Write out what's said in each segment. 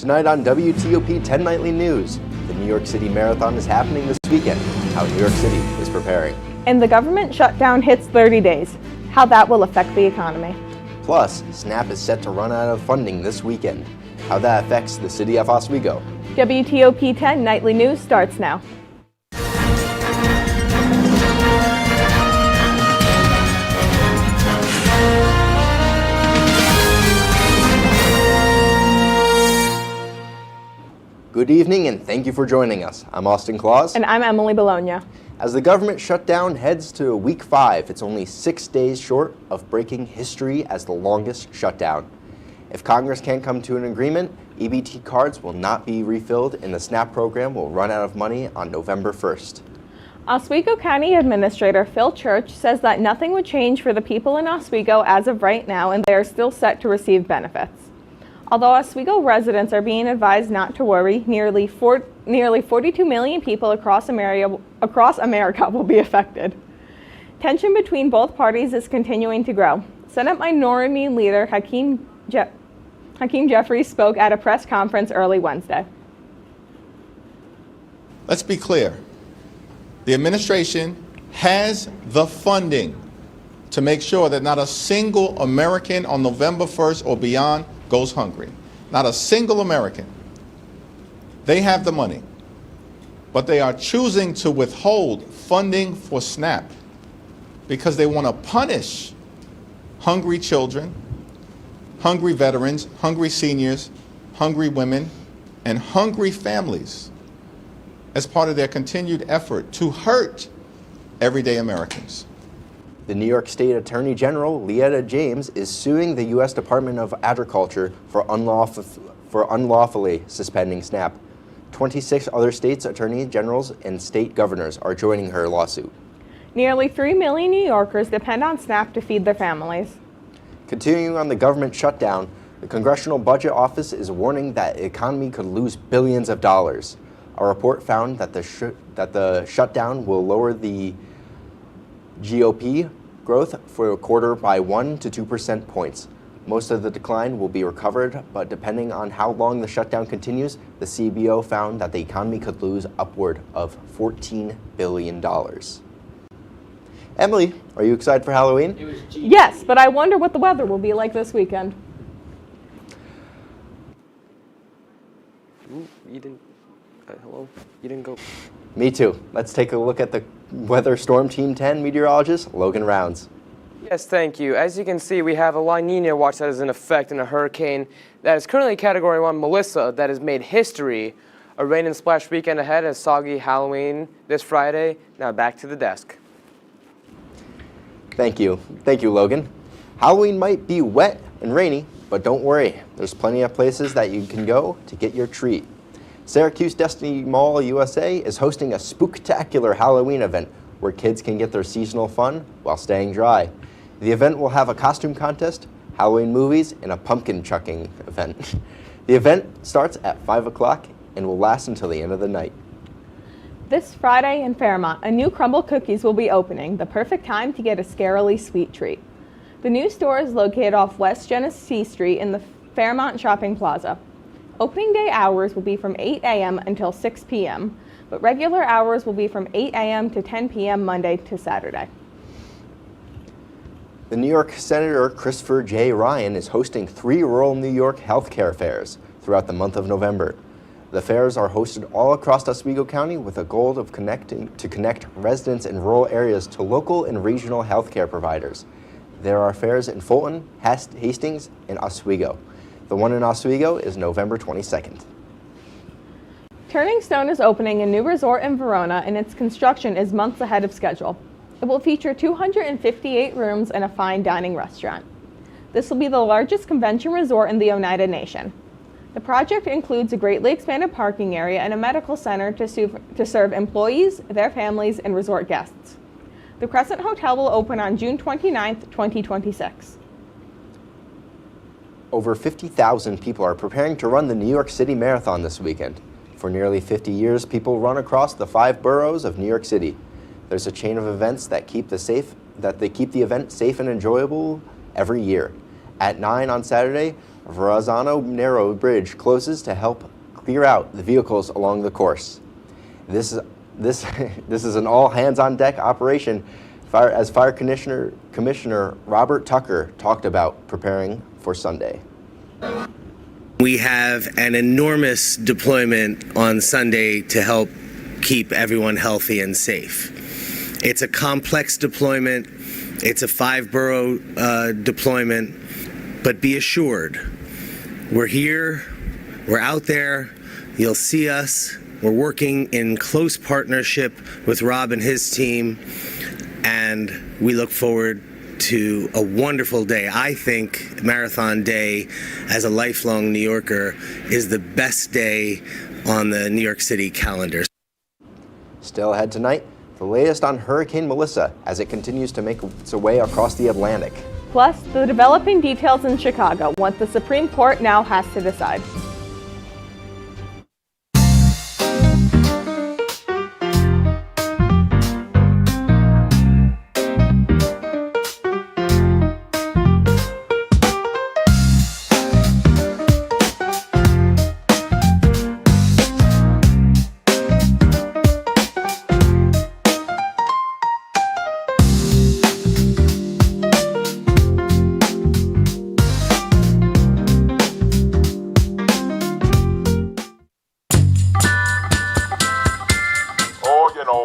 Tonight on WTOP-10 Nightly News, the New York City Marathon is happening this weekend, how New York City is preparing. And the government shutdown hits 30 days, how that will affect the economy. Plus, SNAP is set to run out of funding this weekend, how that affects the city of Oswego. WTOP-10 Nightly News starts now. Good evening and thank you for joining us. I'm Austin Claus. And I'm Emily Bologna. As the government shutdown heads to week 5, it's only 6 days short of breaking history as the longest shutdown. If Congress can't come to an agreement, EBT cards will not be refilled and the SNAP program will run out of money on November 1st. Oswego County Administrator Phil Church says that nothing would change for the people in Oswego as of right now, and they are still set to receive benefits. Although Oswego residents are being advised not to worry, nearly 42 million people across America will be affected. Tension between both parties is continuing to grow. Senate Minority Leader Hakeem Jeffries spoke at a press conference early Wednesday. Let's be clear. The administration has the funding to make sure that not a single American on November 1st or beyond goes hungry. Not a single American. They have the money, but they are choosing to withhold funding for SNAP because they want to punish hungry children, hungry veterans, hungry seniors, hungry women, and hungry families as part of their continued effort to hurt everyday Americans. The New York State Attorney General, Leetta James, is suing the U.S. Department of Agriculture for unlawfully suspending SNAP. 26 other states' attorney generals and state governors are joining her lawsuit. Nearly 3 million New Yorkers depend on SNAP to feed their families. Continuing on the government shutdown, the Congressional Budget Office is warning that the economy could lose billions of dollars. A report found that the shutdown will lower the GOP growth for a quarter by 1 to 2 percent points. Most of the decline will be recovered, but depending on how long the shutdown continues, the CBO found that the economy could lose upward of $14 billion. Emily, are you excited for Halloween? Yes, but I wonder what the weather will be like this weekend. Hello? You didn't go. Me too. Let's take a look at the Weather Storm Team 10 meteorologist, Logan Rounds. Yes, thank you. As you can see, we have a La Nina watch that is in effect in a hurricane that is currently Category 1 Melissa that has made history. A rain and splash weekend ahead as soggy Halloween this Friday. Now back to the desk. Thank you. Thank you, Logan. Halloween might be wet and rainy, but don't worry. There's plenty of places that you can go to get your treat. Syracuse Destiny Mall USA is hosting a spooktacular Halloween event where kids can get their seasonal fun while staying dry. The event will have a costume contest, Halloween movies, and a pumpkin chucking event. The event starts at 5 o'clock and will last until the end of the night. This Friday in Fairmont, a new Crumble Cookies will be opening, the perfect time to get a scarily sweet treat. The new store is located off West Genesee Street in the Fairmont Shopping Plaza. Opening day hours will be from 8 a.m. until 6 p.m., but regular hours will be from 8 a.m. to 10 p.m. Monday to Saturday. The New York Senator Christopher J. Ryan is hosting 3 rural New York healthcare fairs throughout the month of November. The fairs are hosted all across Oswego County with a goal of connect residents in rural areas to local and regional healthcare providers. There are fairs in Fulton, Hastings, and Oswego. The one in Oswego is November 22nd. Turning Stone is opening a new resort in Verona, and its construction is months ahead of schedule. It will feature 258 rooms and a fine dining restaurant. This will be the largest convention resort in the Oneida Nation. The project includes a greatly expanded parking area and a medical center to serve employees, their families, and resort guests. The Crescent Hotel will open on June 29, 2026. Over 50,000 people are preparing to run the New York City Marathon this weekend. For nearly 50 years, people run across the 5 boroughs of New York City. There's a chain of events that keep the event safe and enjoyable every year. At 9 on Saturday, Verrazano Narrow Bridge closes to help clear out the vehicles along the course. This is an all-hands-on-deck operation as Fire Commissioner Robert Tucker talked about preparing for Sunday. We have an enormous deployment on Sunday to help keep everyone healthy and safe. It's a complex deployment. It's a 5-borough deployment, but be assured, we're here, we're out there, you'll see us. We're working in close partnership with Rob and his team, and we look forward to a wonderful day. I think Marathon Day, as a lifelong New Yorker, is the best day on the New York City calendar. Still ahead tonight, the latest on Hurricane Melissa as it continues to make its way across the Atlantic. Plus, the developing details in Chicago, what the Supreme Court now has to decide.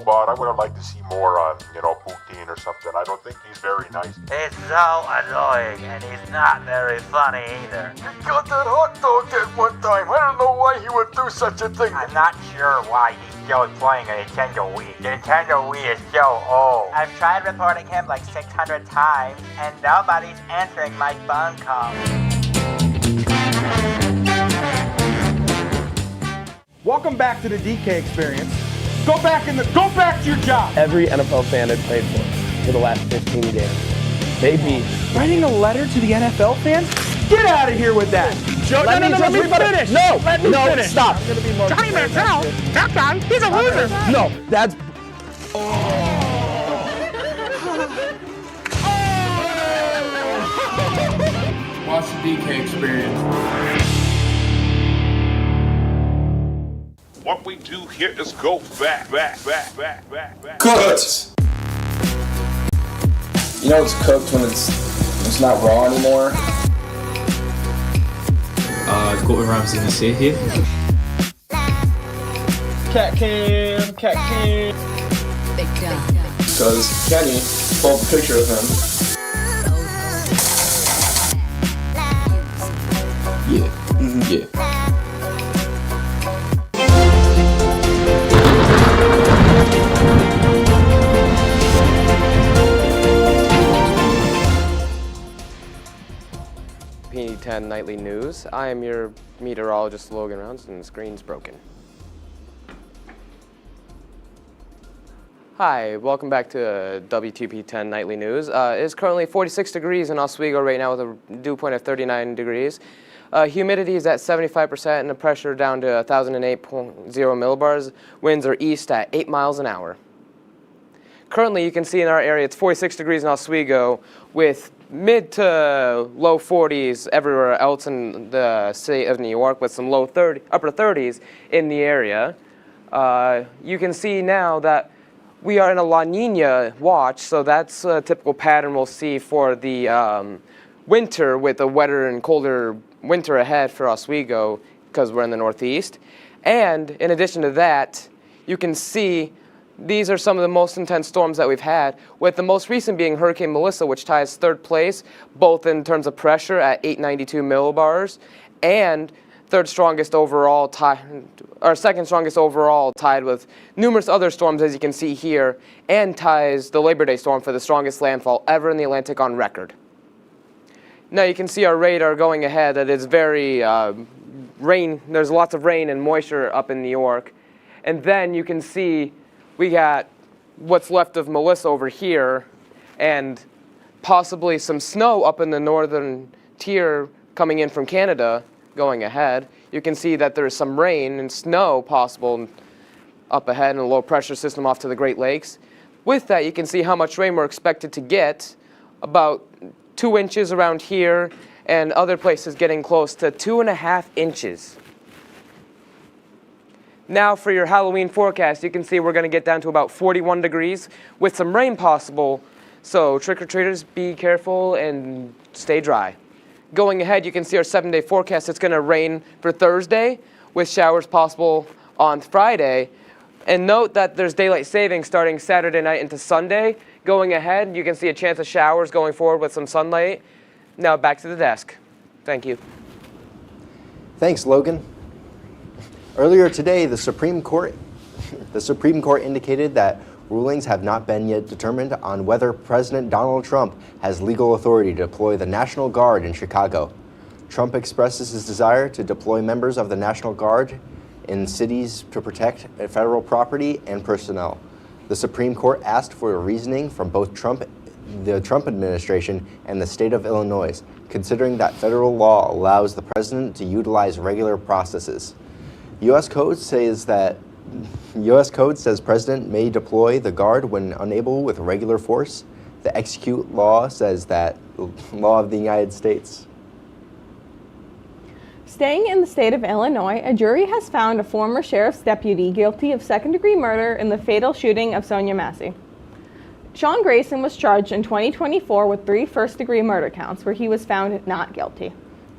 But I would have liked to see more on, Putin or something. I don't think he's very nice. He's so annoying, and he's not very funny either. He got that hot dog at one time. I don't know why he would do such a thing. I'm not sure why he's still playing a Nintendo Wii. The Nintendo Wii is so old. I've tried reporting him like 600 times, and nobody's answering my phone calls. Welcome back to the DK experience. Go back to your job. Every NFL fan I've played for the last 15 games. They beat. Writing a letter to the NFL fans? Get out of here with that. Joe, let me finish. No, let me finish. Stop. Johnny Manziel, that guy, he's a loser. No, that's. Watch the DK experience. What we do here is go back. Cooked. You know it's cooked when it's not raw anymore. Gordon Ramsay gonna see here. Cat cam. Because Kenny pulled a picture of him. Yeah. Yeah. WTOP-10 Nightly News. I am your meteorologist, Logan Rounds, and the screen's broken. Hi, welcome back to WTOP-10 Nightly News. It is currently 46 degrees in Oswego right now with a dew point of 39 degrees. Humidity is at 75% and the pressure down to 1,008.0 millibars. Winds are east at 8 miles an hour. Currently, you can see in our area it's 46 degrees in Oswego with mid to low 40s everywhere else in the state of New York with some upper 30s in the area. You can see now that we are in a La Nina watch, so that's a typical pattern we'll see for the winter with a wetter and colder winter ahead for Oswego because we're in the Northeast. And in addition to that, you can see these are some of the most intense storms that we've had, with the most recent being Hurricane Melissa, which ties third place, both in terms of pressure at 892 millibars, and second strongest overall, tied with numerous other storms, as you can see here, and ties the Labor Day storm for the strongest landfall ever in the Atlantic on record. Now you can see our radar going ahead that it's very rain. There's lots of rain and moisture up in New York, and then you can see we got what's left of Melissa over here, and possibly some snow up in the northern tier coming in from Canada going ahead. You can see that there's some rain and snow possible up ahead and a low pressure system off to the Great Lakes. With that, you can see how much rain we're expected to get, about 2 inches around here, and other places getting close to 2.5 inches. Now for your Halloween forecast, you can see we're going to get down to about 41 degrees with some rain possible. So trick-or-treaters, be careful and stay dry. Going ahead, you can see our 7-day forecast. It's going to rain for Thursday with showers possible on Friday. And note that there's daylight savings starting Saturday night into Sunday. Going ahead, you can see a chance of showers going forward with some sunlight. Now back to the desk. Thank you. Thanks, Logan. Earlier today, the Supreme Court indicated that rulings have not been yet determined on whether President Donald Trump has legal authority to deploy the National Guard in Chicago. Trump expresses his desire to deploy members of the National Guard in cities to protect federal property and personnel. The Supreme Court asked for a reasoning from both the Trump administration and the state of Illinois, considering that federal law allows the president to utilize regular processes. U.S. Code says president may deploy the Guard when unable with regular force. The execute law says that law of the United States. Staying in the state of Illinois, a jury has found a former sheriff's deputy guilty of second-degree murder in the fatal shooting of Sonia Massey. Sean Grayson was charged in 2024 with 3 first-degree murder counts, where he was found not guilty.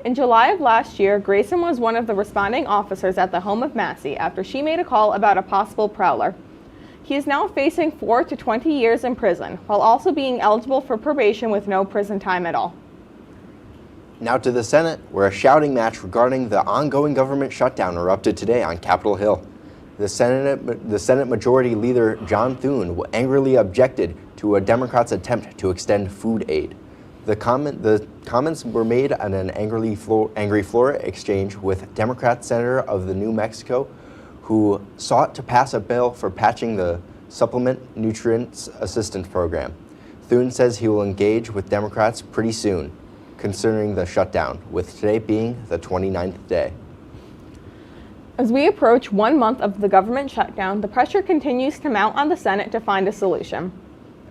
In July of last year, Grayson was one of the responding officers at the home of Massey after she made a call about a possible prowler. He is now facing 4 to 20 years in prison, while also being eligible for probation with no prison time at all. Now to the Senate, where a shouting match regarding the ongoing government shutdown erupted today on Capitol Hill. The Senate Majority Leader John Thune angrily objected to a Democrat's attempt to extend food aid. The comments were made on an angry floor exchange with Democrat Senator of the New Mexico, who sought to pass a bill for patching the Supplement Nutrients Assistance Program. Thune says he will engage with Democrats pretty soon concerning the shutdown, with today being the 29th day. As we approach 1 month of the government shutdown, the pressure continues to mount on the Senate to find a solution.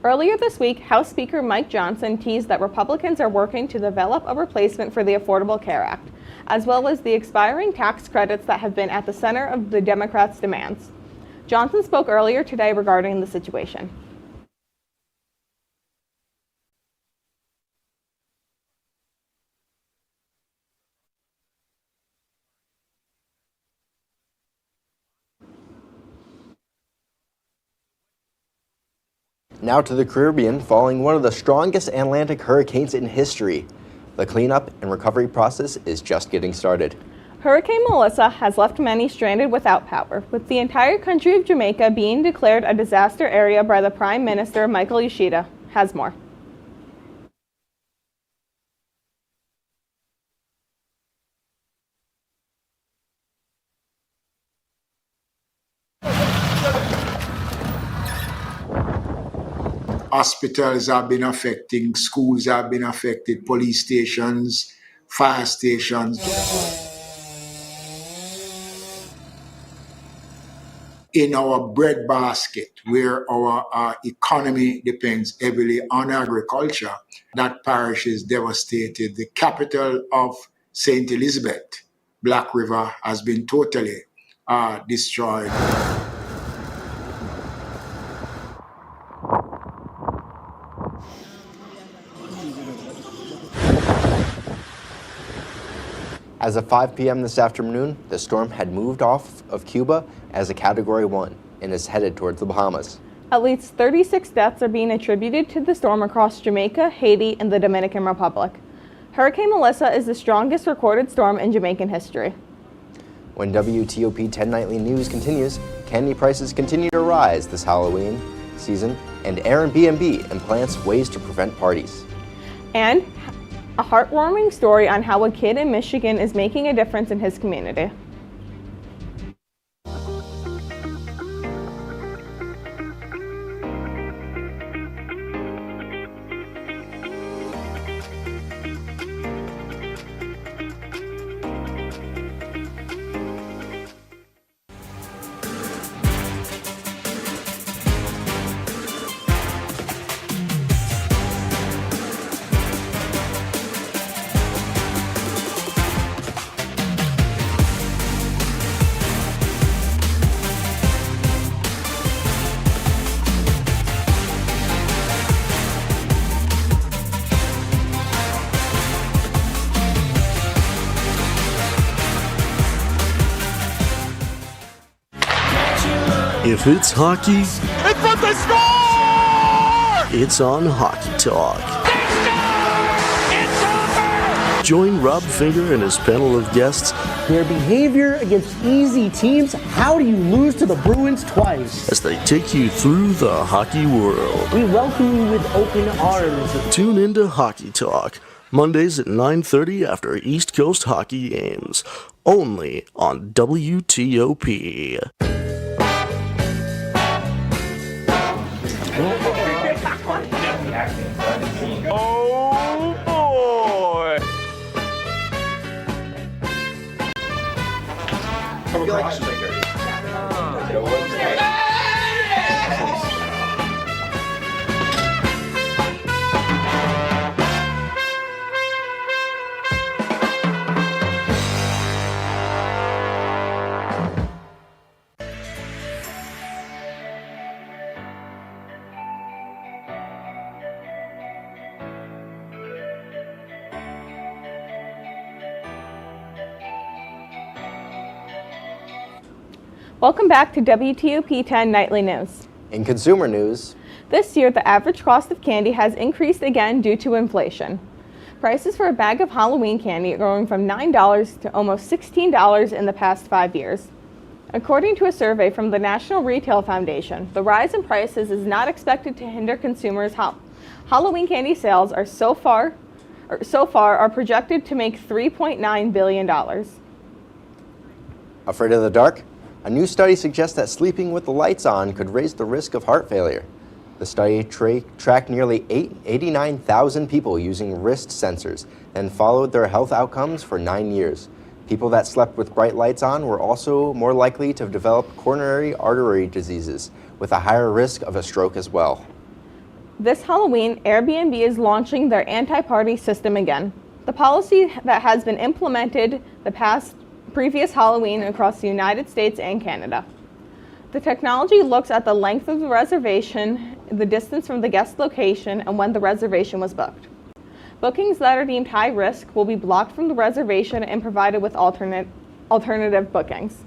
Earlier this week, House Speaker Mike Johnson teased that Republicans are working to develop a replacement for the Affordable Care Act, as well as the expiring tax credits that have been at the center of the Democrats' demands. Johnson spoke earlier today regarding the situation. Now to the Caribbean, following one of the strongest Atlantic hurricanes in history. The cleanup and recovery process is just getting started. Hurricane Melissa has left many stranded without power, with the entire country of Jamaica being declared a disaster area by the Prime Minister, Michael Yoshida. Has more. Hospitals have been affected, schools have been affected, police stations, fire stations. In our bread basket, where our economy depends heavily on agriculture, that parish is devastated. The capital of St. Elizabeth, Black River, has been totally destroyed. As of 5 p.m. this afternoon, the storm had moved off of Cuba as a Category 1 and is headed towards the Bahamas. At least 36 deaths are being attributed to the storm across Jamaica, Haiti, and the Dominican Republic. Hurricane Melissa is the strongest recorded storm in Jamaican history. When WTOP-10 Nightly News continues, candy prices continue to rise this Halloween season, and Airbnb implants ways to prevent parties. And a heartwarming story on how a kid in Michigan is making a difference in his community. If it's hockey, In front, they score! it's on Hockey Talk. Join Rob Finger and his panel of guests. Their behavior against easy teams. How do you lose to the Bruins twice? As they take you through the hockey world. We welcome you with open arms. Tune into Hockey Talk, Mondays at 9:30 after East Coast hockey games. Only on WTOP. Oh, boy. Welcome back to WTOP-10 Nightly News. In consumer news, This year, the average cost of candy has increased again due to inflation. Prices for a bag of Halloween candy are going from $9 to almost $16 in the past 5 years. According to a survey from the National Retail Foundation, the rise in prices is not expected to hinder consumers. Halloween candy sales are so far are projected to make $3.9 billion. afraid of the dark? A new study suggests that sleeping with the lights on could raise the risk of heart failure. The study tracked nearly 89,000 people using wrist sensors and followed their health outcomes for 9 years. People that slept with bright lights on were also more likely to develop coronary artery diseases, with a higher risk of a stroke as well. This Halloween, Airbnb is launching their anti-party system again. The policy that has been implemented the previous Halloween across the United States and Canada. The technology looks at the length of the reservation, the distance from the guest location, and when the reservation was booked. Bookings that are deemed high risk will be blocked from the reservation and provided with alternative bookings.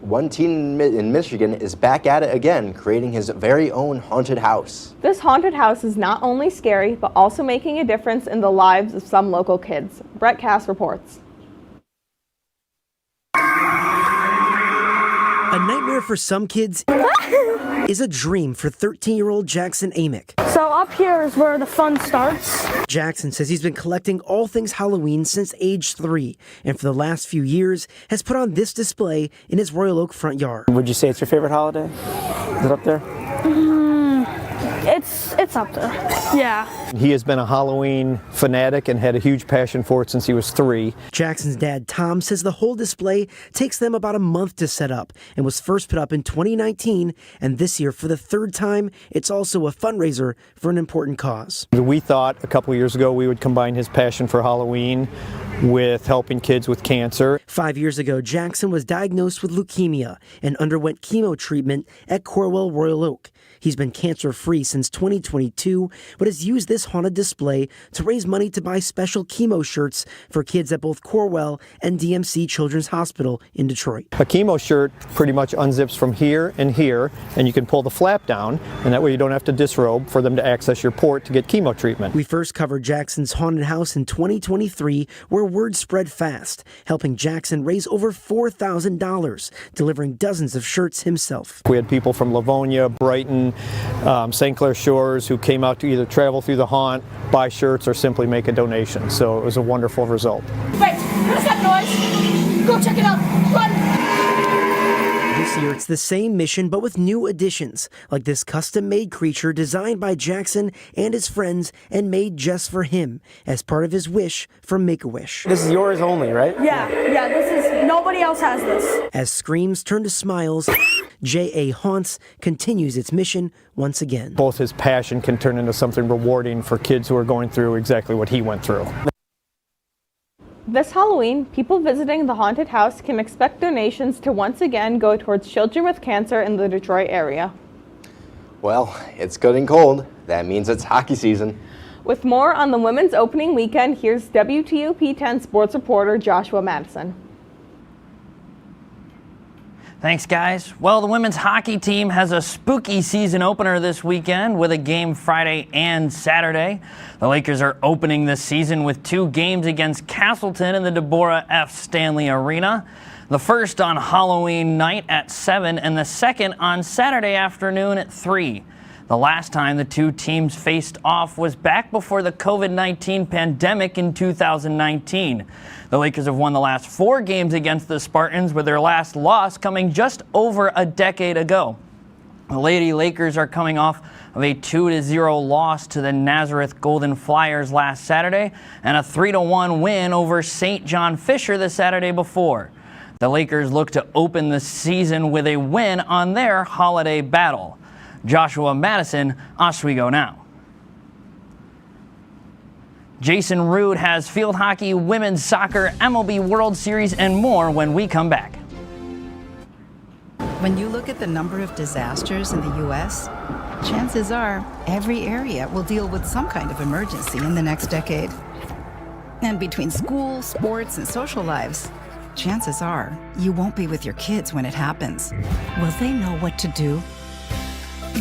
One teen in Michigan is back at it again, creating his very own haunted house. This haunted house is not only scary, but also making a difference in the lives of some local kids. Brett Cass reports. A nightmare for some kids is a dream for 13-year-old Jackson Amick. So up here is where the fun starts. Jackson says he's been collecting all things Halloween since age 3, and for the last few years has put on this display in his Royal Oak front yard. Would you say it's your favorite holiday? Is it up there? It's up there, yeah. He has been a Halloween fanatic and had a huge passion for it since he was 3. Jackson's dad, Tom, says the whole display takes them about a month to set up and was first put up in 2019, and this year, for the 3rd time, it's also a fundraiser for an important cause. We thought a couple years ago we would combine his passion for Halloween with helping kids with cancer. 5 years ago, Jackson was diagnosed with leukemia and underwent chemo treatment at Corwell Royal Oak. He's been cancer-free since 2022, but has used this haunted display to raise money to buy special chemo shirts for kids at both Corwell and DMC Children's Hospital in Detroit. A chemo shirt pretty much unzips from here, and you can pull the flap down, and that way you don't have to disrobe for them to access your port to get chemo treatment. We first covered Jackson's haunted house in 2023, where word spread fast, helping Jackson raise over $4,000, delivering dozens of shirts himself. We had people from Livonia, Brighton, St. Clair Shores who came out to either travel through the haunt, buy shirts, or simply make a donation. So it was a wonderful result. Wait, what's that noise? Go check it out. Run! This year it's the same mission but with new additions, like this custom-made creature designed by Jackson and his friends and made just for him as part of his wish from Make-A-Wish. This is yours only, right? Yeah, nobody else has this. As screams turn to smiles, J.A. Haunts continues its mission once again. Both his passion can turn into something rewarding for kids who are going through exactly what he went through. This Halloween, people visiting the haunted house can expect donations to once again go towards children with cancer in the Detroit area. Well, it's good and cold. That means it's hockey season. With more on the women's opening weekend, here's WTOP-10 sports reporter Joshua Madison. Thanks, guys. Well, the women's hockey team has a spooky season opener this weekend with a game Friday and Saturday. The Lakers are opening this season with 2 games against Castleton in the Deborah F. Stanley Arena. The first on Halloween night at 7 and the second on Saturday afternoon at 3. The last time the 2 teams faced off was back before the COVID-19 pandemic in 2019. The Lakers have won the last 4 games against the Spartans, with their last loss coming just over a decade ago. The Lady Lakers are coming off of a 2-0 loss to the Nazareth Golden Flyers last Saturday and a 3-1 win over St. John Fisher the Saturday before. The Lakers look to open the season with a win on their holiday battle. Joshua Madison, Oswego Now. Jason Rude has field hockey, women's soccer, MLB World Series, and more when we come back. When you look at the number of disasters in the U.S., chances are every area will deal with some kind of emergency in the next decade. And between school, sports, and social lives, chances are you won't be with your kids when it happens. Will they know what to do?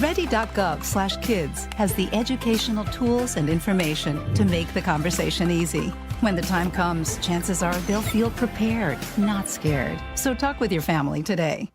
Ready.gov/kids has the educational tools and information to make the conversation easy. When the time comes, chances are they'll feel prepared, not scared. So talk with your family today.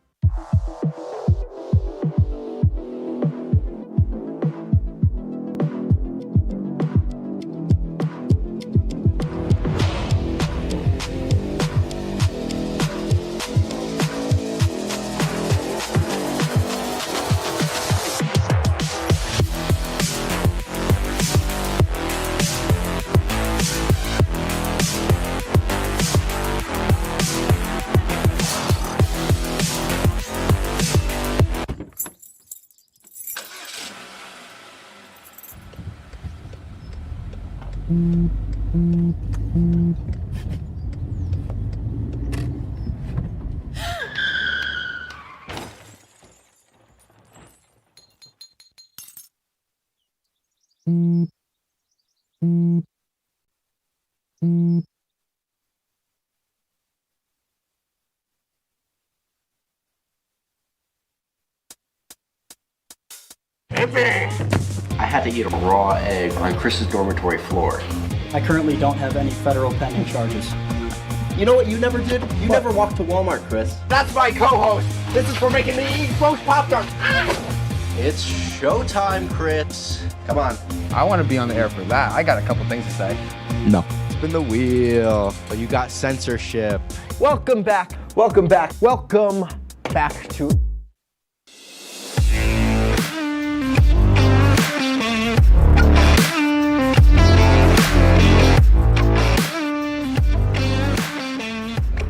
I had to eat a raw egg on Chris's dormitory floor. I currently don't have any federal pending charges. You know what you never did? You never walked to Walmart, Chris. That's my co-host. This is for making me eat roast Pop-Tarts. It's showtime, Chris. Come on. I want to be on the air for that. I got a couple things to say. No. Spin the wheel. But you got censorship. Welcome back. Welcome back. Welcome back to...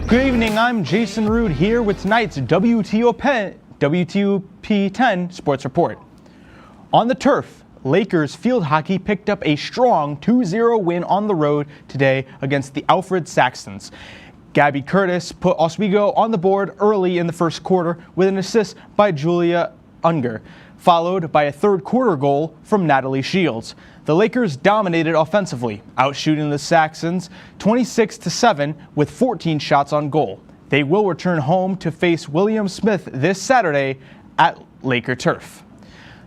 Good evening, I'm Jason Rude here with tonight's WTOP-10 Sports Report. On the turf, Lakers field hockey picked up a strong 2-0 win on the road today against the Alfred Saxons. Gabby Curtis put Oswego on the board early in the first quarter with an assist by Julia Unger, followed by a third quarter goal from Natalie Shields. The Lakers dominated offensively, outshooting the Saxons 26-7 with 14 shots on goal. They will return home to face William Smith this Saturday at Laker Turf.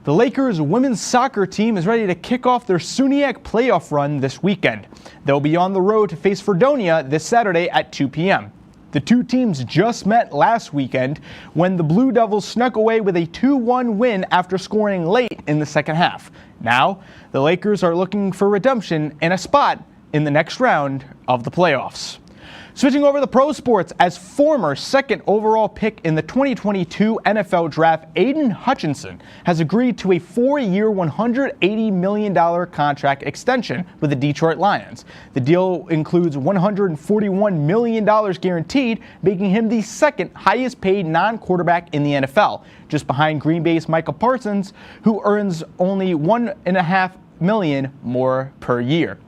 The Lakers women's soccer team is ready to kick off their SUNY playoff run this weekend. They'll be on the road to face Fredonia this Saturday at 2 p.m. The 2 teams just met last weekend when the Blue Devils snuck away with a 2-1 win after scoring late in the second half. Now, the Lakers are looking for redemption and a spot in the next round of the playoffs. Switching over to pro sports, as former second overall pick in the 2022 NFL Draft, Aiden Hutchinson has agreed to a 4-year, $180 million contract extension with the Detroit Lions. The deal includes $141 million guaranteed, making him the second highest paid non-quarterback in the NFL, just behind Green Bay's Michael Parsons, who earns only $1.5 million more per year.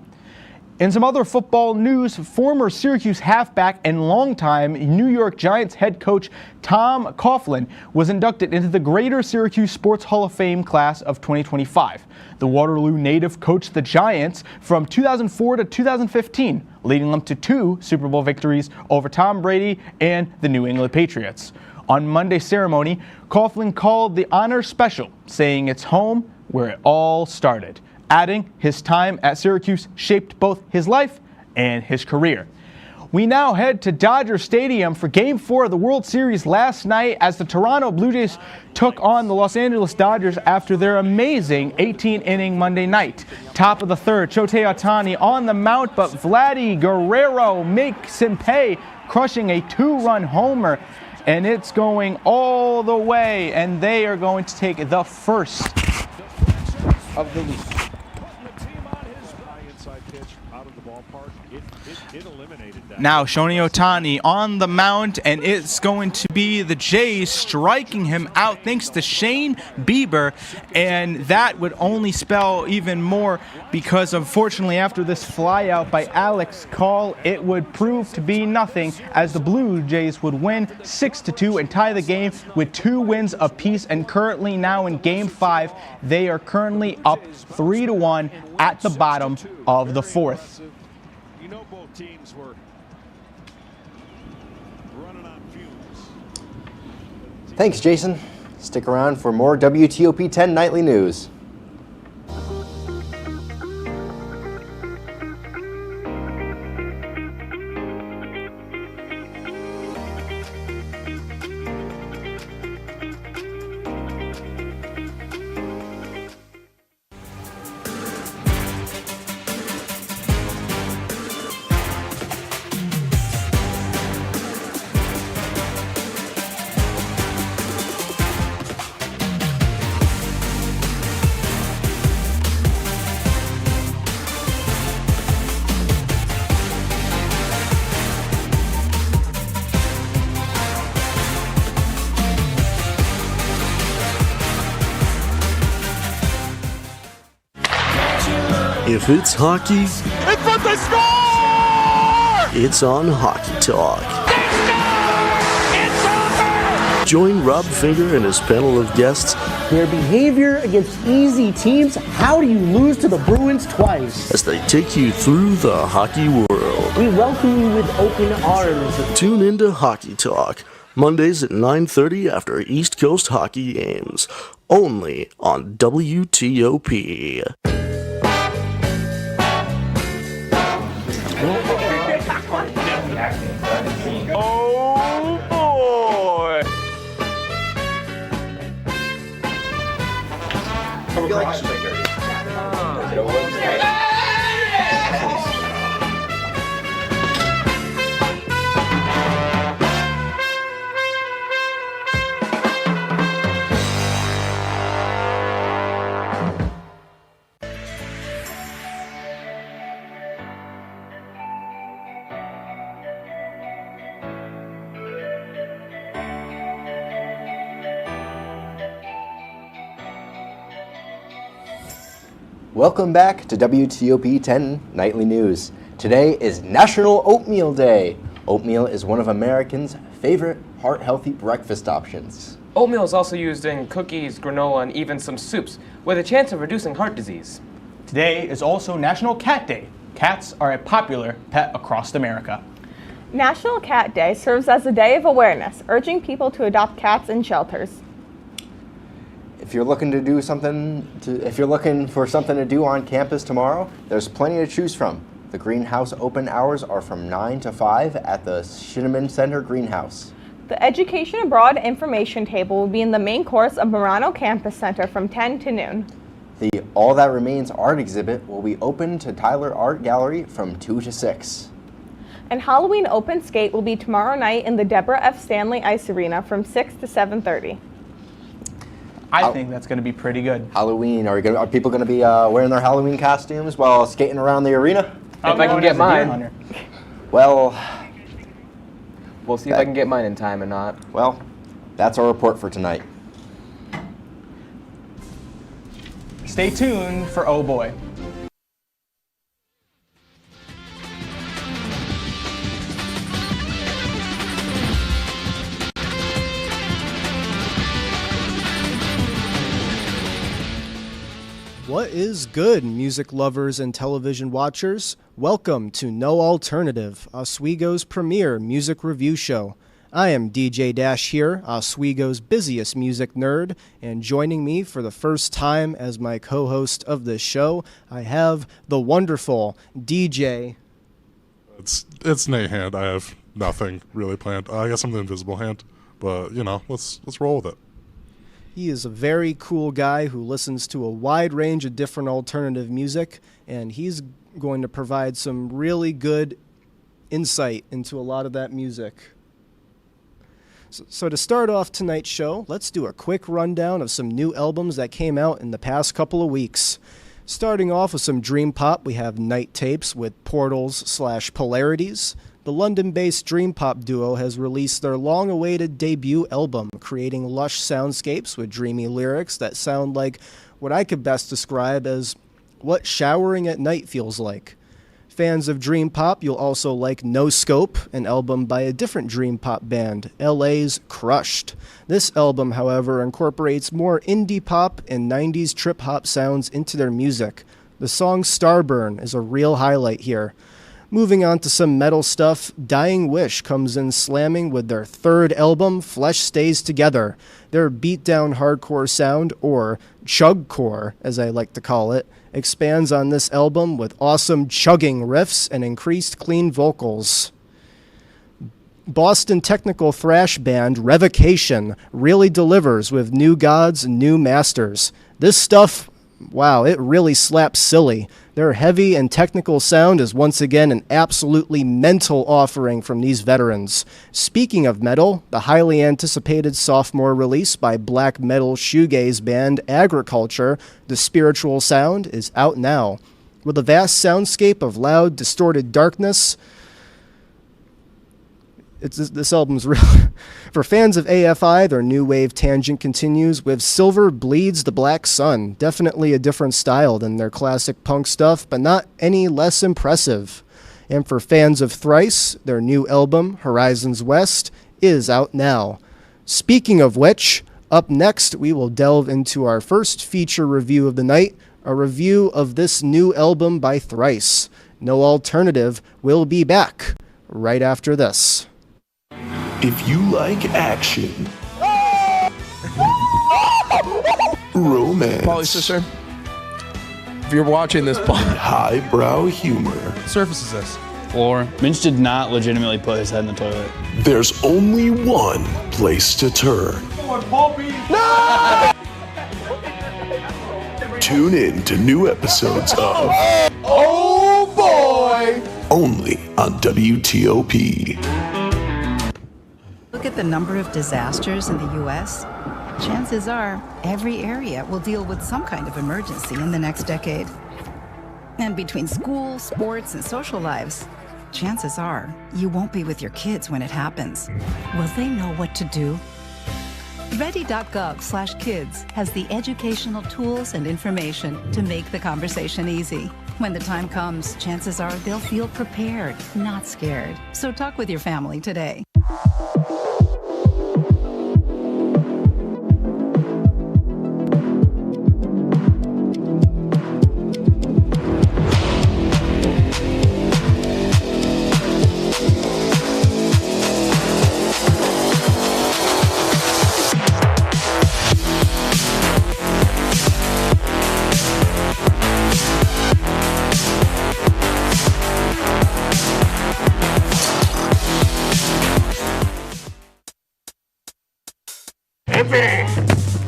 In some other football news, former Syracuse halfback and longtime New York Giants head coach Tom Coughlin was inducted into the Greater Syracuse Sports Hall of Fame class of 2025. The Waterloo native coached the Giants from 2004 to 2015, leading them to 2 Super Bowl victories over Tom Brady and the New England Patriots. On Monday's ceremony, Coughlin called the honor special, saying it's home where it all started, adding his time at Syracuse shaped both his life and his career. We now head to Dodger Stadium for Game 4 of the World Series last night as the Toronto Blue Jays took on the Los Angeles Dodgers after their amazing 18-inning Monday night. Top of the third, Shohei Ohtani on the mound, but Vladdy Guerrero makes him pay, crushing a 2-run homer. And it's going all the way, and they are going to take the first of the week. Now Shohei Ohtani on the mound, and it's going to be the Jays striking him out thanks to Shane Bieber, and that would only spell even more because unfortunately after this flyout by Alex Call, it would prove to be nothing as the Blue Jays would win 6-2 and tie the game with 2 wins apiece, and currently now in Game 5, they are currently up 3-1 at the bottom of the 4th. You know both teams were running on fumes. Thanks, Jason. Stick around for more WTOP-10 Nightly News. If it's hockey, It's what they score! it's on Hockey Talk. Join Rob Finger and his panel of guests Their behavior against easy teams. How do you lose to the Bruins twice? as they take you through the hockey world. We welcome you with open arms. Tune into Hockey Talk, Mondays at 9:30 after East Coast hockey games, only on WTOP. Oh boy! Welcome back to WTOP-10 Nightly News. Today is National Oatmeal Day. Oatmeal is one of Americans' favorite heart-healthy breakfast options. Oatmeal is also used in cookies, granola, and even some soups, with a chance of reducing heart disease. Today is also National Cat Day. Cats are a popular pet across America. National Cat Day serves as a day of awareness, urging people to adopt cats in shelters. If you're looking for something to do on campus tomorrow, there's plenty to choose from. The greenhouse open hours are from 9 to 5 at the Shinneman Center Greenhouse. The Education Abroad information table will be in the main course of Marano Campus Center from 10 to noon. The All That Remains art exhibit will be open to Tyler Art Gallery from 2 to 6. And Halloween Open Skate will be tomorrow night in the Deborah F. Stanley Ice Arena from 6 to 7:30. I think that's going to be pretty good. Halloween, are people going to be wearing their Halloween costumes while skating around the arena? If I can get mine. Well, We'll see if I can get mine in time or not. well, that's our report for tonight. Stay tuned for Oh Boy. What is good, music lovers and television watchers? Welcome to No Alternative, Oswego's premier music review show. I am DJ Dash here, Oswego's busiest music nerd, and joining me for the first time as my co-host of this show, I have the wonderful DJ. It's Nate Hand. I have nothing really planned. I guess I'm the invisible hand, but let's roll with it. He is a very cool guy who listens to a wide range of different alternative music, and he's going to provide some really good insight into a lot of that music. So to start off tonight's show, let's do a quick rundown of some new albums that came out in the past couple of weeks. Starting off with some dream pop, we have Night Tapes with Portals/Polarities. The London-based dream pop duo has released their long-awaited debut album, creating lush soundscapes with dreamy lyrics that sound like what I could best describe as what showering at night feels like. Fans of dream pop, you'll also like No Scope, an album by a different dream pop band, LA's Crushed. This album, however, incorporates more indie pop and 90s trip hop sounds into their music. The song Starburn is a real highlight here. Moving on to some metal stuff, Dying Wish comes in slamming with their third album, Flesh Stays Together. Their beatdown hardcore sound, or chugcore as I like to call it, expands on this album with awesome chugging riffs and increased clean vocals. Boston technical thrash band Revocation really delivers with New Gods and New Masters. This stuff, wow, it really slaps silly. Their heavy and technical sound is once again an absolutely mental offering from these veterans. Speaking of metal, the highly anticipated sophomore release by black metal shoegaze band Agriculture, The Spiritual Sound, is out now. With a vast soundscape of loud, distorted darkness, this album's real. For fans of AFI, their new wave tangent continues with Silver Bleeds the Black Sun. Definitely a different style than their classic punk stuff, but not any less impressive. And for fans of Thrice, their new album, Horizons West, is out now. Speaking of which, up next we will delve into our first feature review of the night, a review of this new album by Thrice. No Alternative will be back right after this. If you like action, romance, Polly sister, if you're watching this, highbrow humor, surface is this. Floor. Minch did not legitimately put his head in the toilet. There's only one place to turn. No! Tune in to new episodes of Oh boy! only on WTOP. Look at the number of disasters in the U.S. Chances are every area will deal with some kind of emergency in the next decade. And between school, sports, and social lives, chances are you won't be with your kids when it happens. Will they know what to do? Ready.gov/kids has the educational tools and information to make the conversation easy. When the time comes, chances are they'll feel prepared, not scared. So talk with your family today.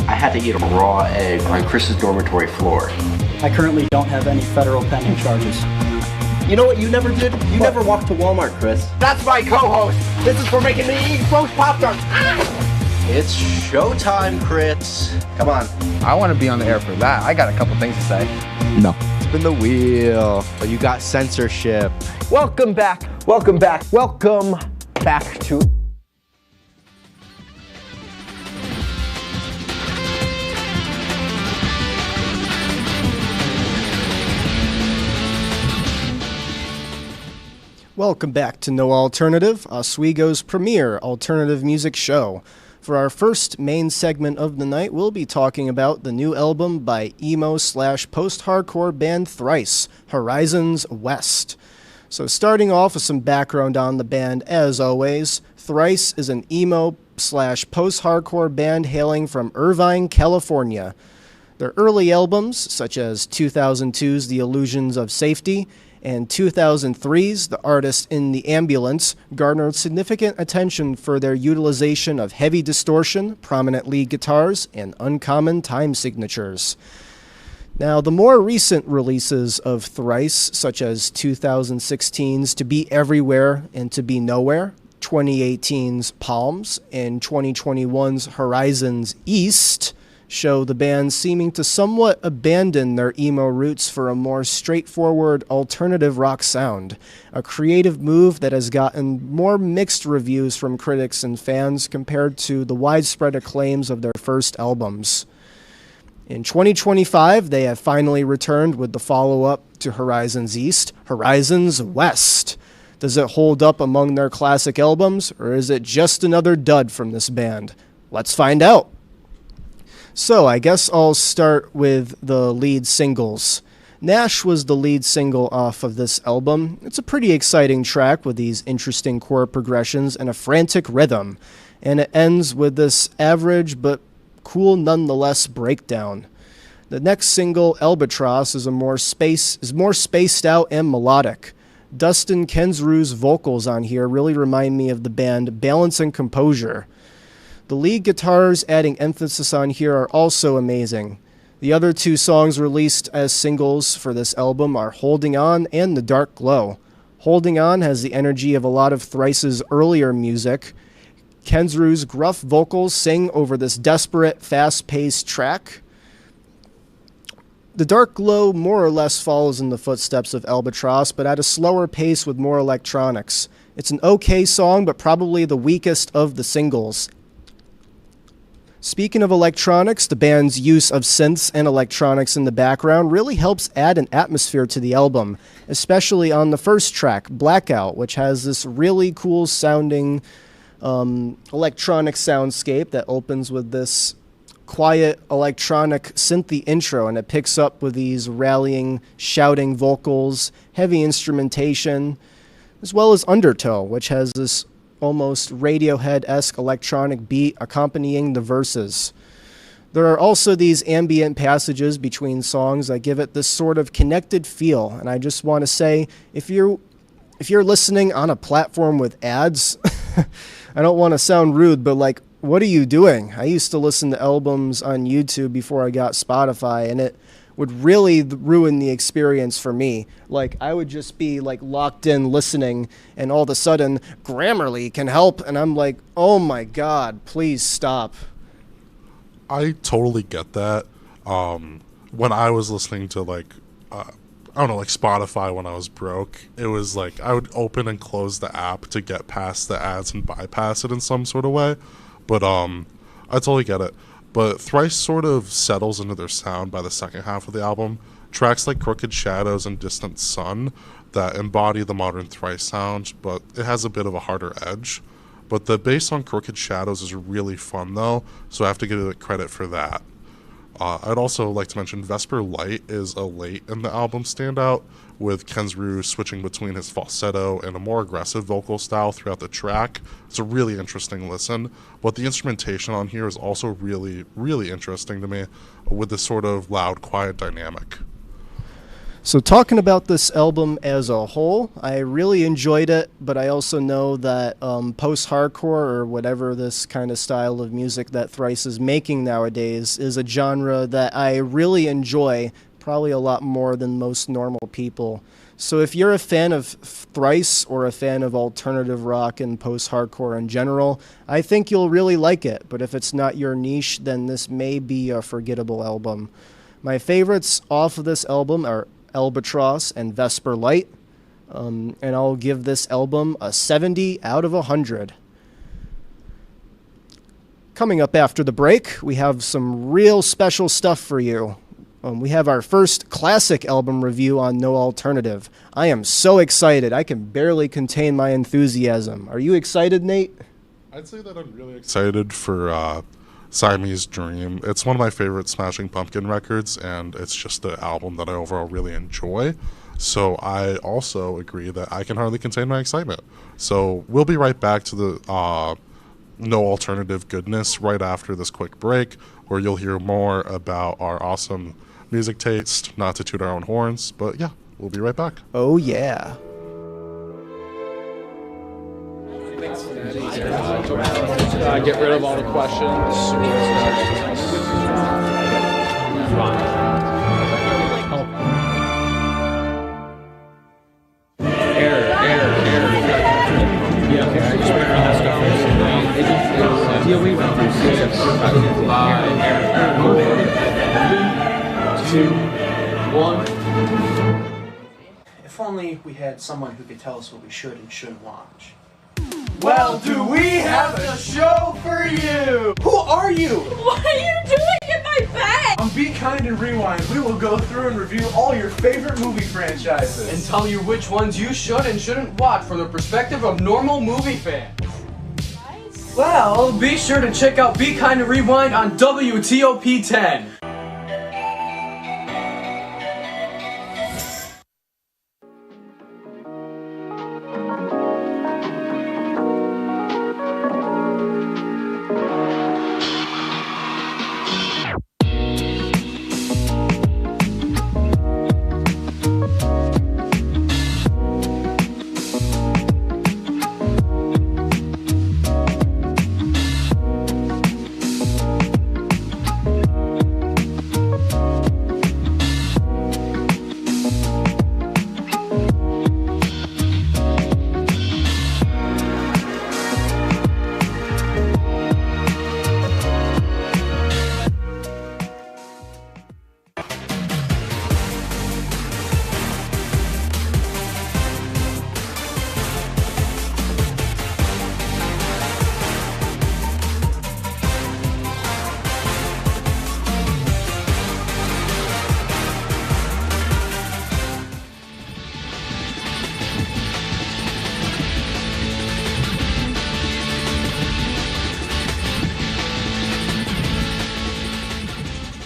I had to eat a raw egg on Chris's dormitory floor. I currently don't have any federal pending charges. You know what you never did? You never walked to Walmart, Chris. That's my co-host. This is for making me eat roast Pop-Tarts. It's showtime, Chris. Come on. I want to be on the air for that. I got a couple things to say. No. Spin the wheel. But you got censorship. Welcome back. Welcome back. Welcome back to... Welcome back to No Alternative, Oswego's premier alternative music show. For our first main segment of the night, we'll be talking about the new album by emo/post-hardcore band Thrice, Horizons West. So starting off with some background on the band, as always, Thrice is an emo/post-hardcore band hailing from Irvine, California. Their early albums, such as 2002's The Illusions of Safety and 2003's The Artist in the Ambulance, garnered significant attention for their utilization of heavy distortion, prominent lead guitars, and uncommon time signatures. Now, the more recent releases of Thrice, such as 2016's To Be Everywhere and To Be Nowhere, 2018's Palms, and 2021's Horizons East, show the band seeming to somewhat abandon their emo roots for a more straightforward alternative rock sound, a creative move that has gotten more mixed reviews from critics and fans compared to the widespread acclaims of their first albums. In 2025, they have finally returned with the follow-up to Horizons East, Horizons West. Does it hold up among their classic albums, or is it just another dud from this band? Let's find out. So I guess I'll start with the lead singles. Nash was the lead single off of this album. It's a pretty exciting track with these interesting chord progressions and a frantic rhythm, and it ends with this average but cool nonetheless breakdown. The next single, Albatross, is more spaced out and melodic. Dustin Kensrue's vocals on here really remind me of the band Balance and Composure. The lead guitars adding emphasis on here are also amazing. The other two songs released as singles for this album are Holding On and The Dark Glow. Holding On has the energy of a lot of Thrice's earlier music. Kensrue's gruff vocals sing over this desperate, fast-paced track. The Dark Glow more or less follows in the footsteps of Albatross, but at a slower pace with more electronics. It's an okay song, but probably the weakest of the singles. Speaking of electronics, the band's use of synths and electronics in the background really helps add an atmosphere to the album, especially on the first track, Blackout, which has this really cool sounding electronic soundscape that opens with this quiet electronic synthy intro, and it picks up with these rallying, shouting vocals, heavy instrumentation, as well as Undertow, which has this almost Radiohead-esque electronic beat accompanying the verses. There are also these ambient passages between songs that give it this sort of connected feel, and I just want to say, if you're listening on a platform with ads, I don't want to sound rude, but like, what are you doing? I used to listen to albums on YouTube before I got Spotify, and it would really ruin the experience for me. Like, I would just be like locked in listening, and all of a sudden Grammarly can help, and I'm like, oh my God, please stop. I totally get that. When I was listening to like Spotify when I was broke, it was like I would open and close the app to get past the ads and bypass it in some sort of way. But I totally get it. But Thrice sort of settles into their sound by the second half of the album. Tracks like Crooked Shadows and Distant Sun that embody the modern Thrice sound, but it has a bit of a harder edge. But the bass on Crooked Shadows is really fun though, so I have to give it credit for that. I'd also like to mention Vesper Light is a late in the album standout, with Kensrue switching between his falsetto and a more aggressive vocal style throughout the track. It's a really interesting listen, but the instrumentation on here is also really, really interesting to me, with this sort of loud, quiet dynamic. So talking about this album as a whole, I really enjoyed it, but I also know that post-hardcore, or whatever this kind of style of music that Thrice is making nowadays, is a genre that I really enjoy, probably a lot more than most normal people. So if you're a fan of Thrice or a fan of alternative rock and post-hardcore in general, I think you'll really like it, but if it's not your niche, then this may be a forgettable album. My favorites off of this album are Albatross and Vesper Light, and I'll give this album a 70 out of 100. Coming up after the break, we have some real special stuff for you. We have our first classic album review on No Alternative. I am so excited, I can barely contain my enthusiasm. Are you excited, Nate? I'd say that I'm really excited for Siamese Dream. It's one of my favorite Smashing Pumpkin records, and it's just an album that I overall really enjoy. So I also agree that I can hardly contain my excitement. So we'll be right back to the No Alternative goodness right after this quick break, where you'll hear more about our awesome music taste, not to toot our own horns, but yeah, we'll be right back. Oh, yeah. Get rid of all the questions. If only we had someone who could tell us what we should and shouldn't watch. Well, do we have a show for you? Who are you? What are you doing in my bed? On Be Kind and Rewind, we will go through and review all your favorite movie franchises. And tell you which ones you should and shouldn't watch from the perspective of normal movie fans. Well, be sure to check out Be Kind and Rewind on WTOP-10.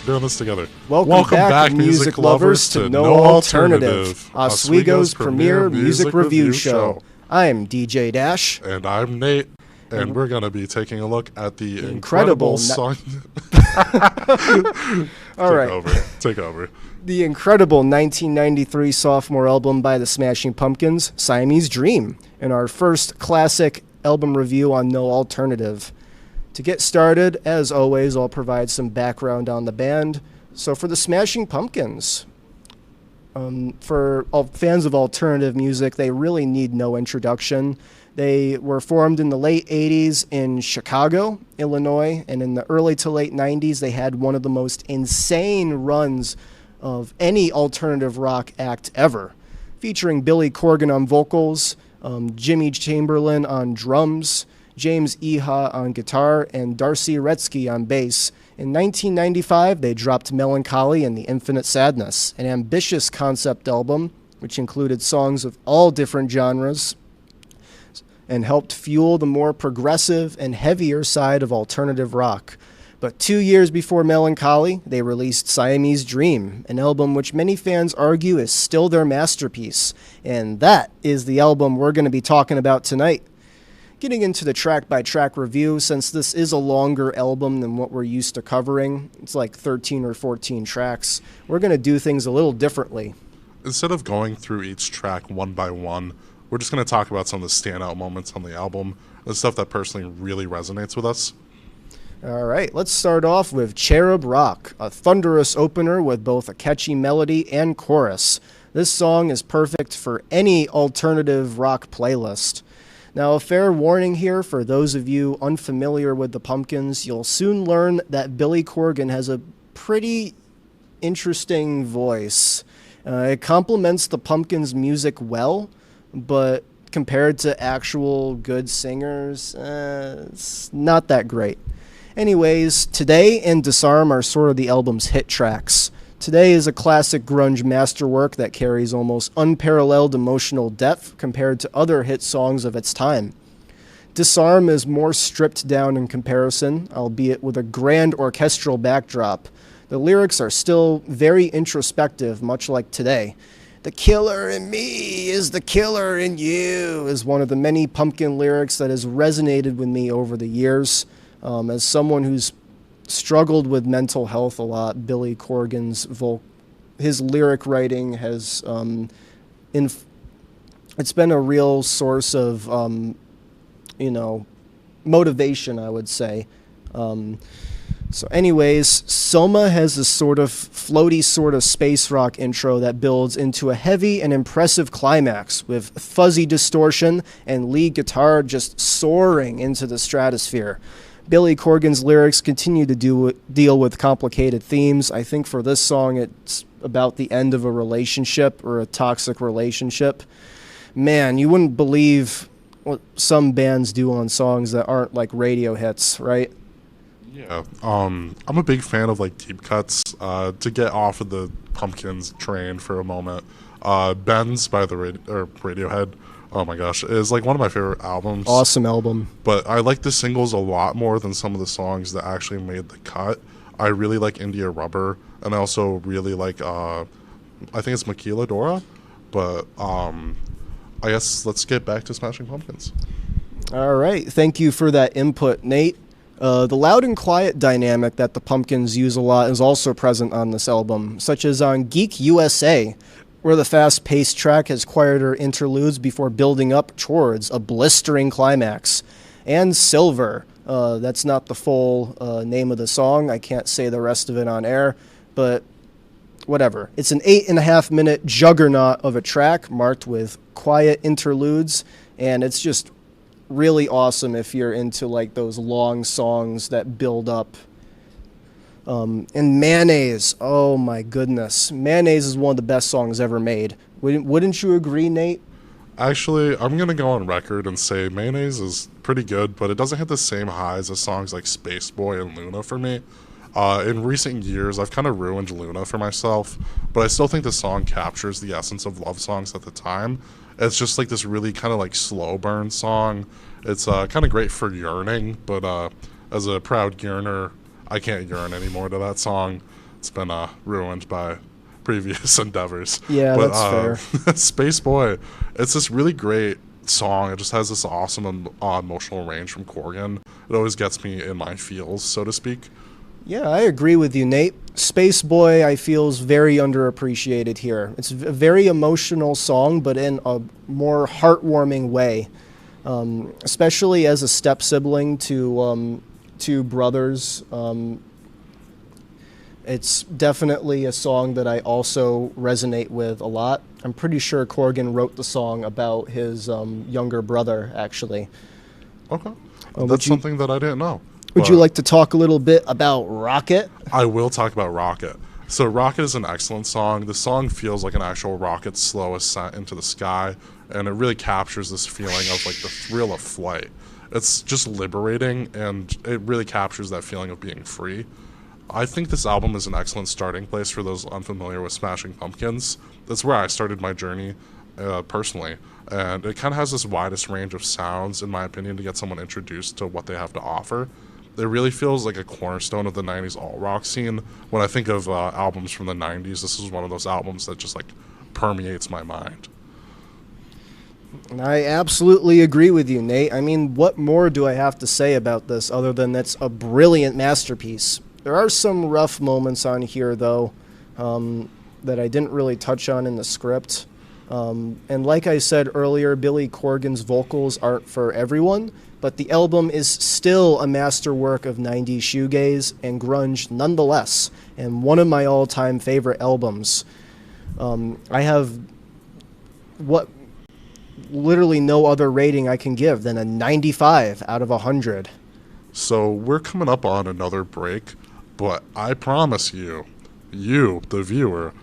Doing this together. Welcome back, music lovers, to No Alternative, Oswego's premier music review show. I'm DJ Dash. And I'm Nate. And we're going to be taking a look at the incredible song. All right. Take over. The incredible 1993 sophomore album by the Smashing Pumpkins, Siamese Dream, and our first classic album review on No Alternative. To get started, as always, I'll provide some background on the band. So for the Smashing Pumpkins, for all fans of alternative music, they really need no introduction. They were formed in the late 80s in Chicago, Illinois, and in the early to late 90s, they had one of the most insane runs of any alternative rock act ever, featuring Billy Corgan on vocals, Jimmy Chamberlin on drums, James Iha on guitar, and Darcy Retzky on bass. In 1995, they dropped Melancholy and the Infinite Sadness, an ambitious concept album which included songs of all different genres and helped fuel the more progressive and heavier side of alternative rock. But 2 years before Melancholy, they released Siamese Dream, an album which many fans argue is still their masterpiece. And that is the album we're going to be talking about tonight. Getting into the track-by-track review, since this is a longer album than what we're used to covering, it's like 13 or 14 tracks, we're going to do things a little differently. Instead of going through each track one by one, we're just going to talk about some of the standout moments on the album, the stuff that personally really resonates with us. All right, let's start off with Cherub Rock, a thunderous opener with both a catchy melody and chorus. This song is perfect for any alternative rock playlist. Now, a fair warning here for those of you unfamiliar with the Pumpkins, you'll soon learn that Billy Corgan has a pretty interesting voice. It complements the Pumpkins' music well, but compared to actual good singers, it's not that great. Anyways, Today and Disarm are sort of the album's hit tracks. Today is a classic grunge masterwork that carries almost unparalleled emotional depth compared to other hit songs of its time. Disarm is more stripped down in comparison, albeit with a grand orchestral backdrop. The lyrics are still very introspective, much like Today. The killer in me is the killer in you is one of the many Pumpkin lyrics that has resonated with me over the years. As someone who's struggled with mental health a lot, Billy Corgan's his lyric writing has it's been a real source of motivation, I would say. So anyways, Soma has this sort of floaty sort of space rock intro that builds into a heavy and impressive climax with fuzzy distortion and lead guitar just soaring into the stratosphere. Billy Corgan's lyrics continue to deal with complicated themes. I think for this song, it's about the end of a relationship or a toxic relationship. Man, you wouldn't believe what some bands do on songs that aren't like radio hits, right? Yeah, I'm a big fan of like deep cuts. To get off of the Pumpkins train for a moment, Ben's by the Radiohead, oh my gosh, is like one of my favorite albums. Awesome album. But I like the singles a lot more than some of the songs that actually made the cut. I really like India Rubber, and I also really like I think it's Maquiladora, but I guess let's get back to Smashing Pumpkins. All right, thank you for that input, Nate. The loud and quiet dynamic that the Pumpkins use a lot is also present on this album, such as on Geek USA, where the fast-paced track has quieter interludes before building up towards a blistering climax. And Silver, that's not the full name of the song. I can't say the rest of it on air, but whatever. It's an 8.5-minute juggernaut of a track marked with quiet interludes, and it's just really awesome if you're into like those long songs that build up. And Mayonnaise, oh my goodness, Mayonnaise is one of the best songs ever made. Wouldn't you agree, Nate? Actually, I'm gonna go on record and say Mayonnaise is pretty good, but it doesn't hit the same highs as songs like Space Boy and Luna for me. In recent years, I've kind of ruined Luna for myself, but I still think the song captures the essence of love songs at the time. It's just like this really kind of like slow burn song. It's kind of great for yearning, but as a proud yearner, I can't yearn anymore to that song. It's been ruined by previous endeavors. Yeah, but, that's fair. Space Boy, it's this really great song. It just has this awesome emotional range from Corgan. It always gets me in my feels, so to speak. Yeah, I agree with you, Nate. Space Boy, I feel, is very underappreciated here. It's a very emotional song, but in a more heartwarming way. Especially as a step sibling to two brothers. It's definitely a song that I also resonate with a lot. I'm pretty sure Corgan wrote the song about his younger brother, actually. Okay. That's something that I didn't know. Would you like to talk a little bit about Rocket? I will talk about Rocket. So Rocket is an excellent song. The song feels like an actual rocket's slow ascent into the sky, and it really captures this feeling of like the thrill of flight. It's just liberating, and it really captures that feeling of being free. I think this album is an excellent starting place for those unfamiliar with Smashing Pumpkins. That's where I started my journey personally, and it kind of has this widest range of sounds, in my opinion, to get someone introduced to what they have to offer. It really feels like a cornerstone of the 90s alt-rock scene. When I think of albums from the 90s, this is one of those albums that just like permeates my mind. I absolutely agree with you, Nate. I mean, what more do I have to say about this other than that's a brilliant masterpiece? There are some rough moments on here, though, that I didn't really touch on in the script. And like I said earlier, Billy Corgan's vocals aren't for everyone, but the album is still a masterwork of 90s shoegaze and grunge nonetheless, and one of my all-time favorite albums. I have literally no other rating I can give than a 95 out of 100. So we're coming up on another break, but I promise you, the viewer,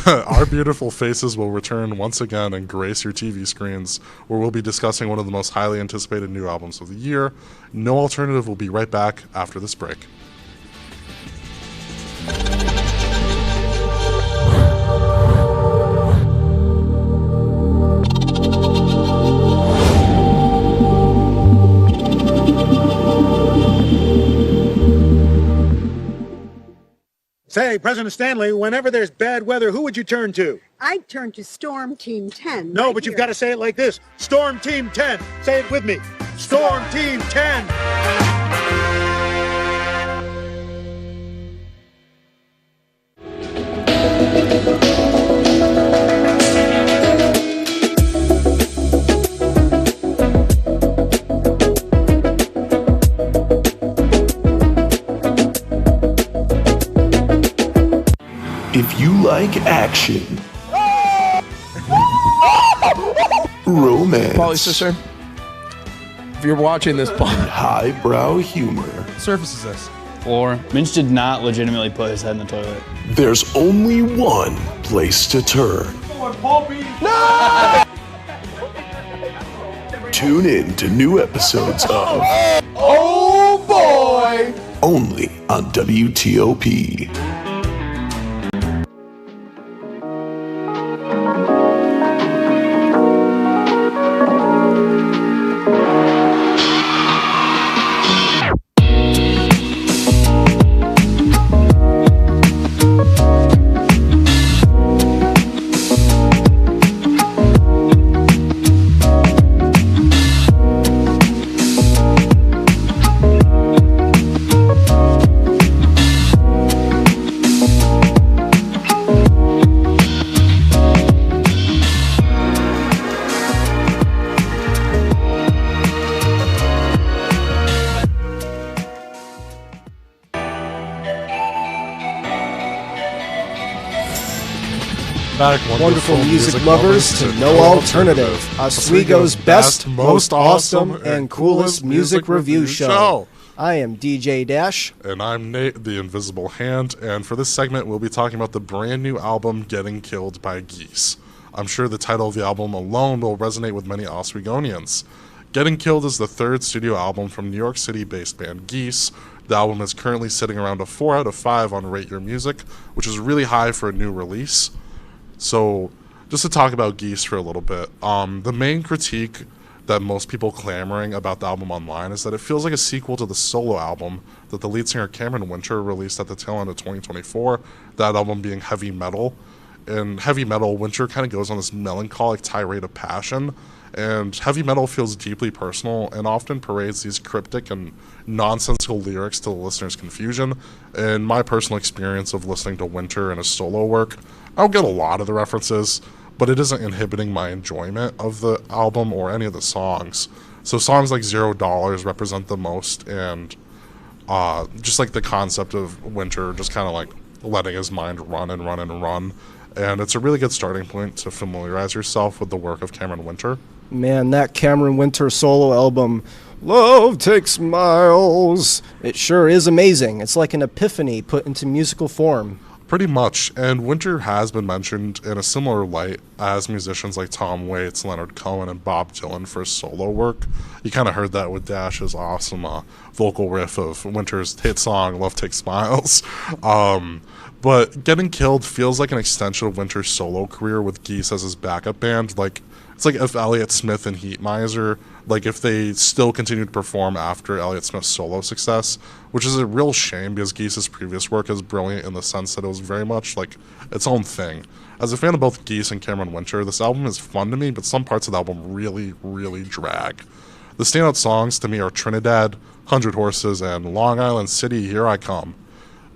our beautiful faces will return once again and grace your TV screens, where we'll be discussing one of the most highly anticipated new albums of the year. No Alternative will be right back after this break. Say, President Stanley, whenever there's bad weather, who would you turn to? I'd turn to Storm Team 10. No, but you've got to say it like this. Storm Team 10. Say it with me. Storm Team 10. If you like action, romance, Polly sister, if you're watching this, and highbrow humor, Surface is this? Floor. Minch did not legitimately put his head in the toilet. there's only one place to turn. No! Tune in to new episodes of Oh boy! only on WTOP. Back, Wonderful music lovers to No Alternative, Oswego's best, most awesome, and coolest music review show. I am DJ Dash. And I'm Nate, the Invisible Hand, and for this segment we'll be talking about the brand new album Getting Killed by Geese. I'm sure the title of the album alone will resonate with many Oswegonians. Getting Killed is the third studio album from New York City-based band Geese. The album is currently sitting around a 4 out of 5 on Rate Your Music, which is really high for a new release. So, just to talk about Geese for a little bit, the main critique that most people clamoring about the album online is that it feels like a sequel to the solo album that the lead singer Cameron Winter released at the tail end of 2024, that album being Heavy Metal. In Heavy Metal, Winter kind of goes on this melancholic tirade of passion, and Heavy Metal feels deeply personal and often parades these cryptic and nonsensical lyrics to the listener's confusion. In my personal experience of listening to Winter in his solo work, I don't get a lot of the references, but it isn't inhibiting my enjoyment of the album or any of the songs. So songs like $0 represent the most, and just like the concept of Winter just kind of like letting his mind run and run and run. And it's a really good starting point to familiarize yourself with the work of Cameron Winter. Man, that Cameron Winter solo album, Love Takes Miles, it sure is amazing. It's like an epiphany put into musical form. Pretty much, and Winter has been mentioned in a similar light as musicians like Tom Waits, Leonard Cohen, and Bob Dylan for solo work. You kind of heard that with Dash's awesome vocal riff of Winter's hit song, Love Takes Miles. But Getting Killed feels like an extension of Winter's solo career with Geese as his backup band. Like, it's like if Elliott Smith and Heat Miser, like if they still continued to perform after Elliott Smith's solo success, which is a real shame because Geese's previous work is brilliant in the sense that it was very much like its own thing. As a fan of both Geese and Cameron Winter, this album is fun to me, but some parts of the album really, really drag. The standout songs to me are Trinidad, 100 Horses, and Long Island City, Here I Come.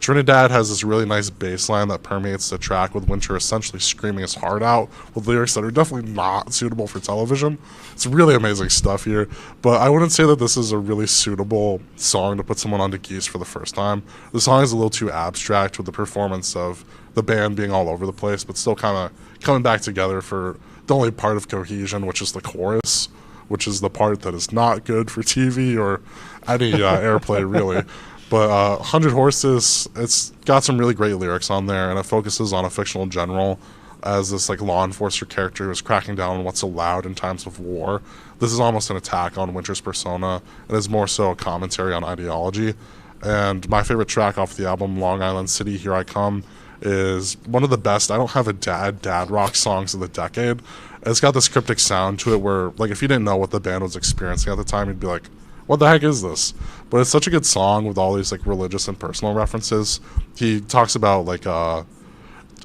Trinidad has this really nice bass line that permeates the track, with Winter essentially screaming his heart out with lyrics that are definitely not suitable for television. It's really amazing stuff here, but I wouldn't say that this is a really suitable song to put someone onto Geese for the first time. The song is a little too abstract, with the performance of the band being all over the place, but still kind of coming back together for the only part of cohesion, which is the chorus, which is the part that is not good for TV or any airplay, really. But 100 Horses, it's got some really great lyrics on there, and it focuses on a fictional general as this like law enforcer character who's cracking down on what's allowed in times of war. This is almost an attack on Winter's persona, and is more so a commentary on ideology. And my favorite track off the album, Long Island City, Here I Come, is one of the best I don't have a dad rock songs of the decade. It's got this cryptic sound to it where, like, if you didn't know what the band was experiencing at the time, you'd be like, what the heck is this? But it's such a good song with all these like religious and personal references. He talks about like I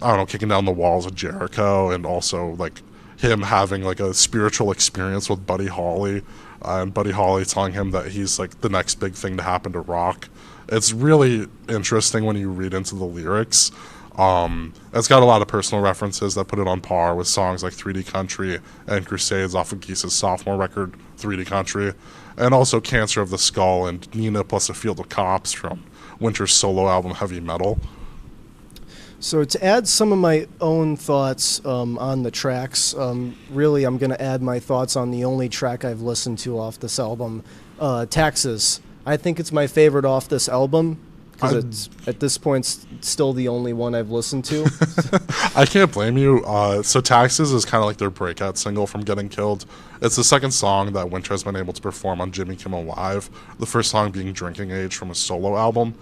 don't know, kicking down the walls of Jericho, and also like him having like a spiritual experience with Buddy Holly, and Buddy Holly telling him that he's like the next big thing to happen to rock. It's really interesting when you read into the lyrics. It's got a lot of personal references that put it on par with songs like 3D Country and Crusades off of Geese's sophomore record, 3D Country, and also Cancer of the Skull and Nina plus a Field of Cops from Winter's solo album Heavy Metal. So to add some of my own thoughts on the tracks, really I'm going to add my thoughts on the only track I've listened to off this album, Taxes. I think it's my favorite off this album, because it's, at this point, still the only one I've listened to. I can't blame you. So Taxes is kind of like their breakout single from Getting Killed. It's the second song that Winter has been able to perform on Jimmy Kimmel Live, the first song being Drinking Age from his solo album.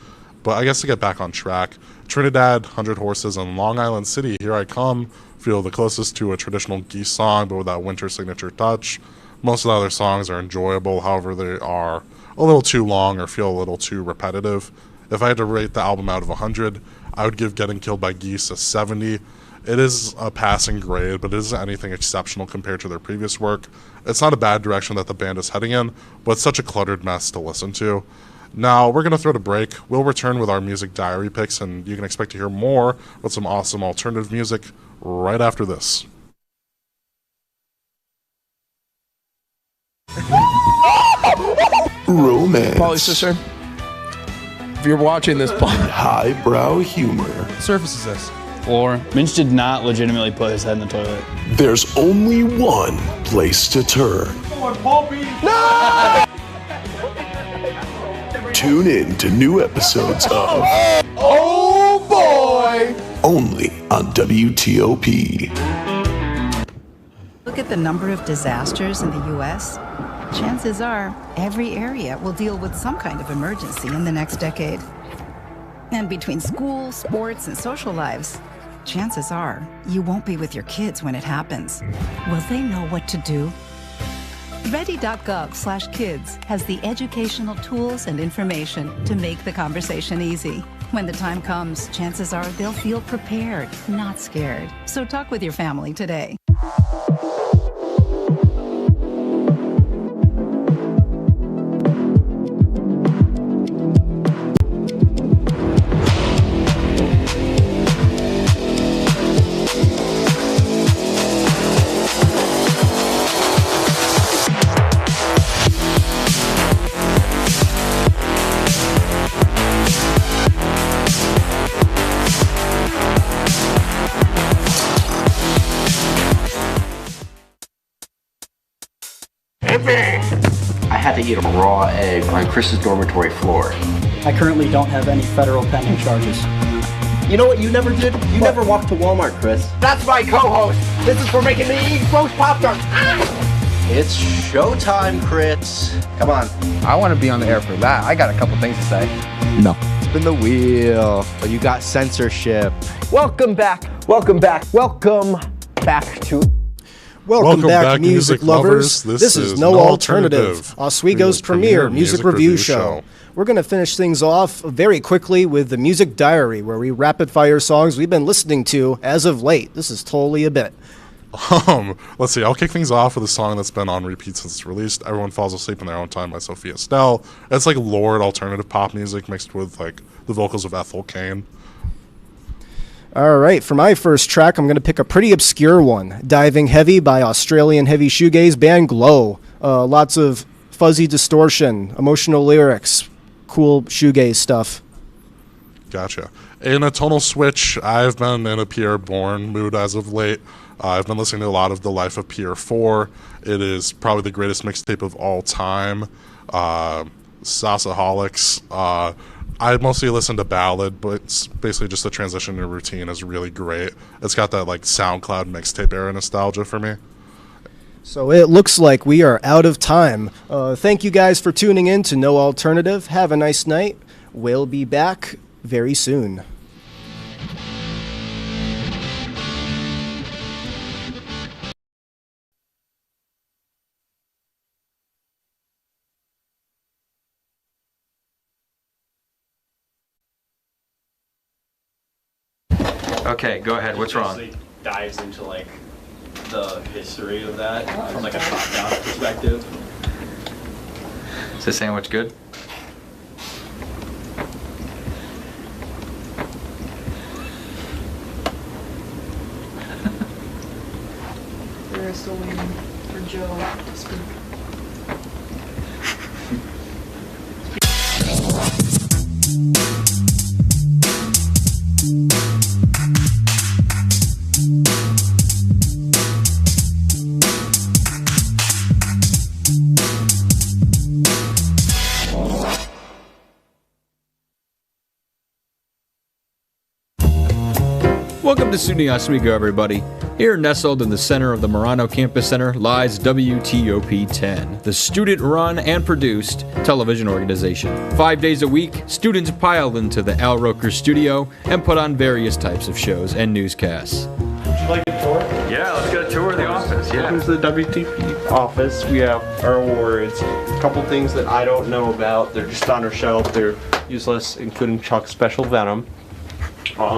But I guess to get back on track, Trinidad, 100 Horses, and Long Island City, Here I Come, feel the closest to a traditional Geese song, but with that Winter signature touch. Most of the other songs are enjoyable, however they are a little too long or feel a little too repetitive. If I had to rate the album out of 100, I would give Getting Killed by Geese a 70. It is a passing grade, but it isn't anything exceptional compared to their previous work. It's not a bad direction that the band is heading in, but it's such a cluttered mess to listen to. Now, we're going to throw it a break. We'll return with our music diary picks, and you can expect to hear more with some awesome alternative music right after this. Romance. Polly, sister, if you're watching this, highbrow humor. Surface is this? Floor. Minch did not legitimately put his head in the toilet. There's only one place to turn. No! Tune in to new episodes of Oh boy! only on WTOP. Look at the number of disasters in the U.S. Chances are every area will deal with some kind of emergency in the next decade. And between school, sports, and social lives, chances are you won't be with your kids when it happens. Will they know what to do? Ready.gov/kids has the educational tools and information to make the conversation easy. When the time comes, chances are they'll feel prepared, not scared. So talk with your family today. I had to eat a raw egg on Chris's dormitory floor. I currently don't have any federal pending charges. You know what you never did? You never walked to Walmart, Chris. That's my co-host. This is for making me eat gross Pop-Tarts. It's showtime, Chris. Come on. I want to be on the air for that. I got a couple things to say. No. Spin the wheel. Oh, you got censorship. Welcome back. Welcome back. Welcome back to... Welcome back, music lovers. This is No Alternative, Oswego's premier music review show. We're going to finish things off very quickly with the Music Diary, where we rapid-fire songs we've been listening to as of late. This is totally a bit. Let's see. I'll kick things off with a song that's been on repeat since it's released. Everyone Falls Asleep in Their Own Time by Sophia Stell. It's like Lord alternative pop music mixed with like the vocals of Ethel Cain. All right, for my first track, I'm going to pick a pretty obscure one, Diving Heavy by Australian heavy shoegaze band Glow. Lots of fuzzy distortion, emotional lyrics, cool shoegaze stuff. Gotcha. In a tonal switch, I've been in a Pierre Bourne mood as of late. I've been listening to a lot of The Life of Pierre 4. It is probably the greatest mixtape of all time. Salsaholics. I mostly listen to Ballad, but it's basically just the transition to routine is really great. It's got that like SoundCloud mixtape era nostalgia for me. So it looks like we are out of time. Thank you guys for tuning in to No Alternative. Have a nice night. We'll be back very soon. Okay, go ahead. What's wrong? Basically dives into like the history of that from like a top-down perspective. Is this sandwich good? We're still waiting for Joe to speak. Welcome to SUNY Oswego, everybody. Here, nestled in the center of the Marano Campus Center, lies WTOP-10, the student-run and produced television organization. 5 days a week, students pile into the Al Roker studio and put on various types of shows and newscasts. Would you like a tour? Yeah, let's get a tour of the office. Yeah. This is the WTP office. We have our awards. A couple things that I don't know about. They're just on our shelf. They're useless, including Chuck's Special Venom.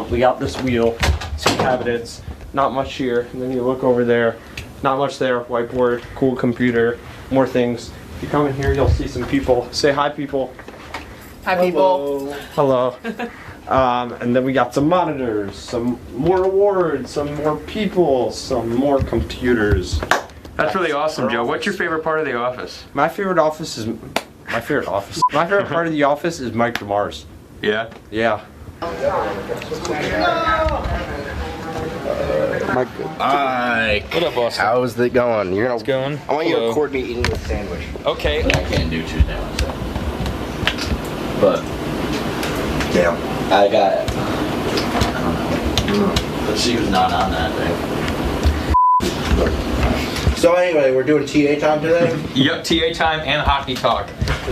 We got this wheel, some cabinets, not much here. And then you look over there, not much there. Whiteboard, cool computer, more things. If you come in here, you'll see some people. Say hi, people. Hi, people. Hello. And then we got some monitors, some more awards, some more people, some more computers. That's really awesome, Joe. What's your favorite part of the office? My favorite part of the office is Mike DeMars. Yeah? Yeah. Mike. Hi. What up, boss? How's it going? You're gonna. It's going. I want you to Hello. record me eating a sandwich. Okay. I can't do Tuesday, Wednesday. But Damn. I got it. I don't know. But she was not on that day. So anyway, we're doing TA time today. Yep, TA time and hockey talk.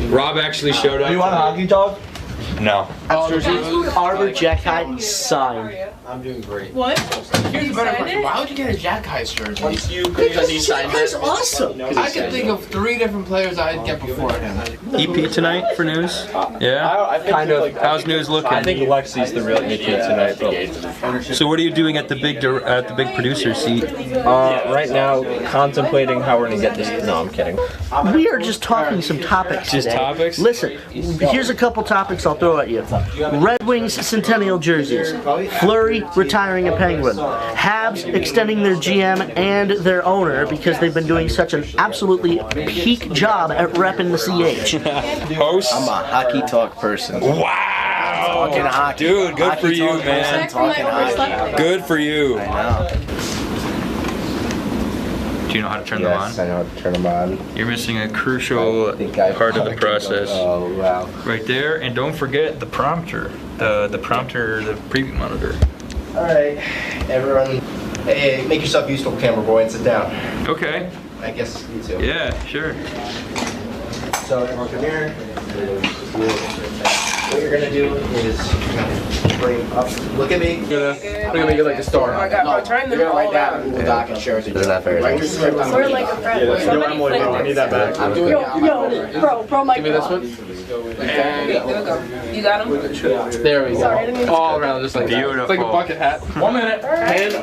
Rob actually showed up. Do you want a hockey talk? No. Arbor Jackeye sign. I'm doing great. What? Here's a better question. Why would you get a Jack Heist jersey? Because he signed it. Awesome. I can think of 3 different players I'd get before him. EP tonight for news? Yeah? Kind of. How's news looking? I think Lexi's the real EP tonight. So what are you doing at the big producer seat? Right now, contemplating how we're gonna get this. No, I'm kidding. We are just talking some topics Just today. topics? Listen, here's a couple topics I'll throw at you. Red Wings Centennial jerseys. Fleury retiring a Penguin. Habs extending their GM and their owner because they've been doing such an absolutely peak job at repping the CH. Host? I'm a hockey talk person. Wow! Talking hockey. Dude, good Hockey for you, talk man. person, talking hockey. Good for you. I know. Do you know how to turn them on? Yes, I know how to turn them on. You're missing a crucial part of the process. Oh wow. Right there, and don't forget the prompter. The prompter, the preview monitor. All right, everyone. Hey, make yourself useful, camera boy, and sit down. Okay. I guess you too. Yeah, sure. So everyone come here. What you're gonna do is bring up. Look at me. We're gonna make it like a star. Oh my God, bro, turn them You're gonna write all down over. Google Doc and share it. Isn't that fair? Write your script on We're like a friend. Yo, Emily, bro, I need that back. I'm doing it. Bro, Mike. Give me this one. You got him? There we Sorry, I didn't mean go. to- All around, just like that. Beautiful. It's like a bucket hat. 1 minute. And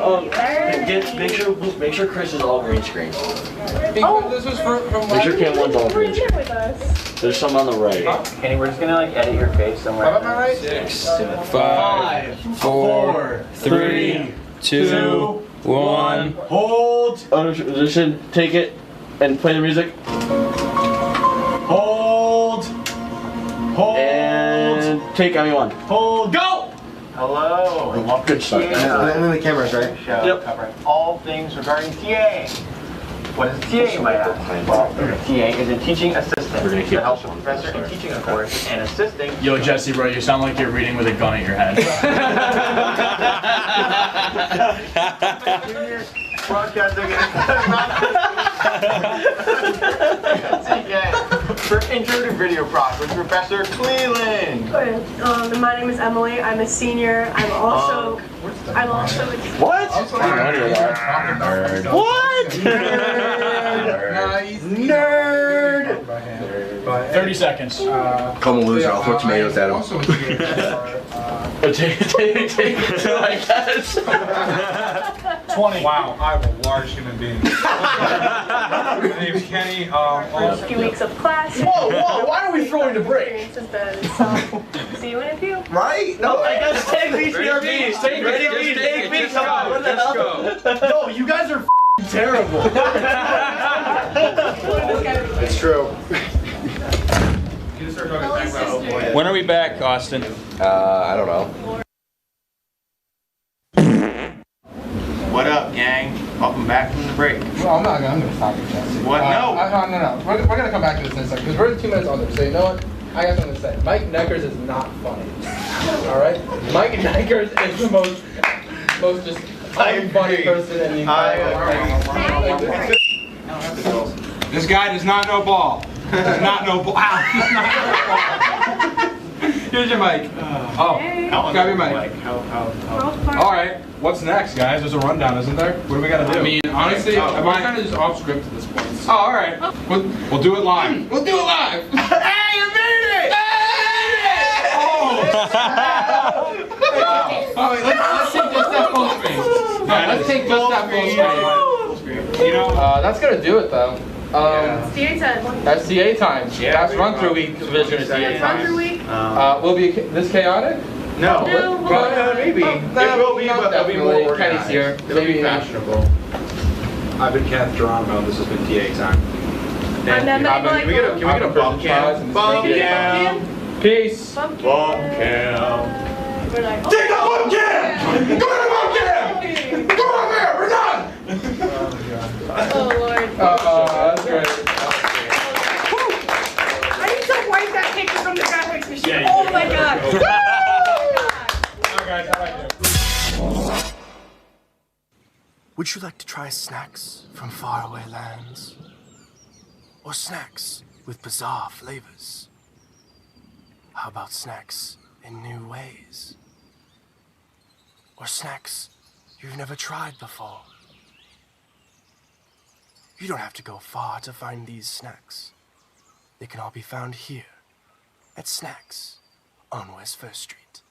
make sure Chris is all green screen. This was from Make sure Cam one's all green Here screen. with us. There's some on the right. Kenny, we're just gonna like edit your face somewhere. Am I right? 6, 5, 4, 3, 2, 1. Hold. Audition, take it, and play the music. Hold. Hold. And take everyone. Hold. Go. Hello. Good stuff. And then the camera's right. Show covering all things regarding TA. What is TA, you might ask? Well, TA is a teaching assistant. We're gonna keep help the professor in teaching a course and assisting. Yo, Jesse, bro, you sound like you're reading with a gun at your head. Broadcasting for intro to video props with Professor Cleland. My name is Emily. I'm a senior. I'm also. What? Nerd. What? Nerd. 30 seconds. Call him a loser. I'll throw tomatoes at him. Take it to, I guess. 20. Wow, I'm a large human being. My name's Kenny. A few weeks of class. Whoa, why are we throwing the break? So, see you in a few. Right? No, I guess take BCRBs. Take BCRBs. Come on, what the hell? No, you guys are terrible. It's true. When are we back, Austin? I don't know. What up, gang? Welcome back from the break. Well, I'm gonna stop you, Jesse. What? No. No. We're gonna come back to this in a second, because we're 2 minutes under. So you know what? I got something to say. Mike Neckers is not funny. Alright? Mike Neckers is the most just unfunny person in the entire world. This guy does not know ball. Does not know ball. Ow, does not know ball. Here's your mic. Grab your mic. All right. What's next, guys? There's a rundown, isn't there? What do we got to do? I mean, honestly, we're kind of just off script at this point. Oh, all right. We'll do it live. We'll do it live. Hey, you made it! Oh, wait, let's take just that full screen. Let's take just that full screen. You know, that's gonna do it though. CA time. That's CA time. That's run through week division of CA Run through time. week. Will be this chaotic? No. Maybe. It will be, but it'll be more organized. Kenny's here. It'll be fashionable. I've been Kenneth Geronimo. This has been TA time. I'm not Can we get a bump cam? Bump cam. Peace. Bump cam. We're like, Take the bump cam! Go to the bump cam! Go up there! We're done! oh Lord. That's great. I need to wipe that picture from the graphics machine. Oh my god. Alright guys, how about you? Would you like to try snacks from faraway lands? Or snacks with bizarre flavors? How about snacks in new ways? Or snacks you've never tried before? You don't have to go far to find these snacks. They can all be found here at Snacks on West 1st Street.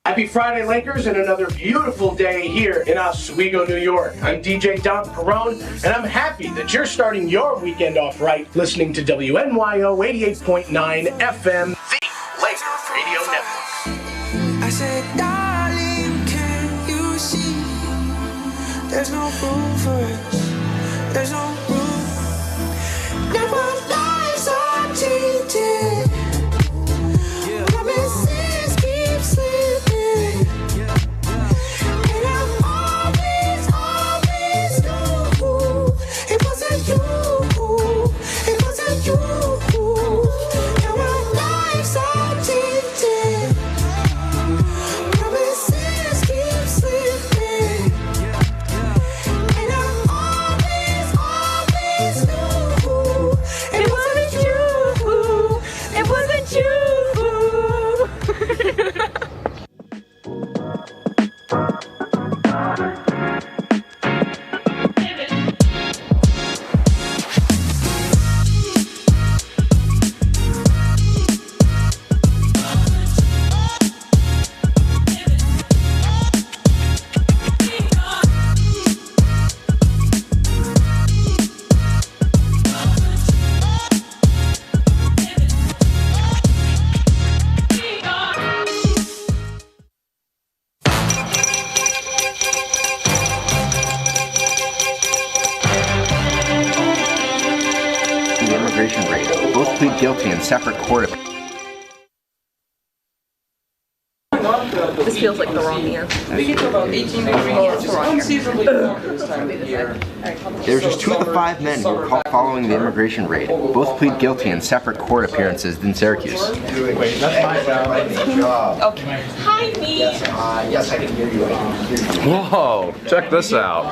Happy Friday, Lakers, and another beautiful day here in Oswego, New York. I'm DJ Don Perone, and I'm happy that you're starting your weekend off right listening to WNYO 88.9 FM, the Laker Radio Network. I said, darling, can you see? There's no room for us. There's no room. Now our lives are tainted. Promises keep slipping. And I always knew it wasn't you. It wasn't you. Now our lives are tainted. Promises keep slipping. And I always knew it wasn't you. It wasn't you. The immigration raid. Both plead guilty in separate court. This feels like the wrong year. We get to about 18 degrees. It's unseasonably warm this time of year. There's just 2 of the 5 men who were caught following the immigration raid. Both plead guilty in separate court appearances in Syracuse. Wait, that's my job. Okay. Hi, me. Yes, I can hear you. Whoa, check this out.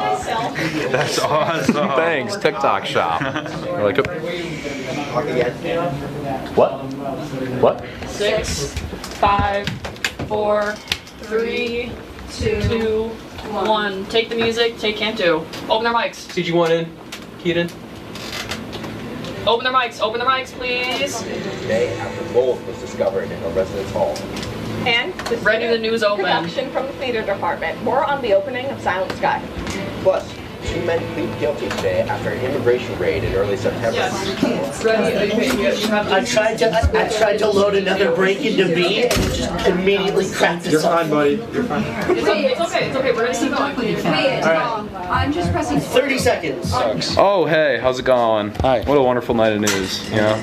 That's awesome. Thanks, TikTok shop. Like what? 6, 5, 4, 3, 2, 1. Take the music. Take Cantu. Open their mics. CG1 in. Keaton. Open their mics, please. Today, after mold was discovered in a residence hall. And Ready the news open. Production from the theater department. More on the opening of Silent Sky. Plus, 2 men plead guilty today after an immigration raid in early September. I tried to load another break into me and it just immediately cracked You're us off. fine, buddy. You're fine. It's okay. We're gonna keep going. Wait, I'm just pressing 30 seconds. Oh, hey, how's it going? Hi. What a wonderful night of news, you know?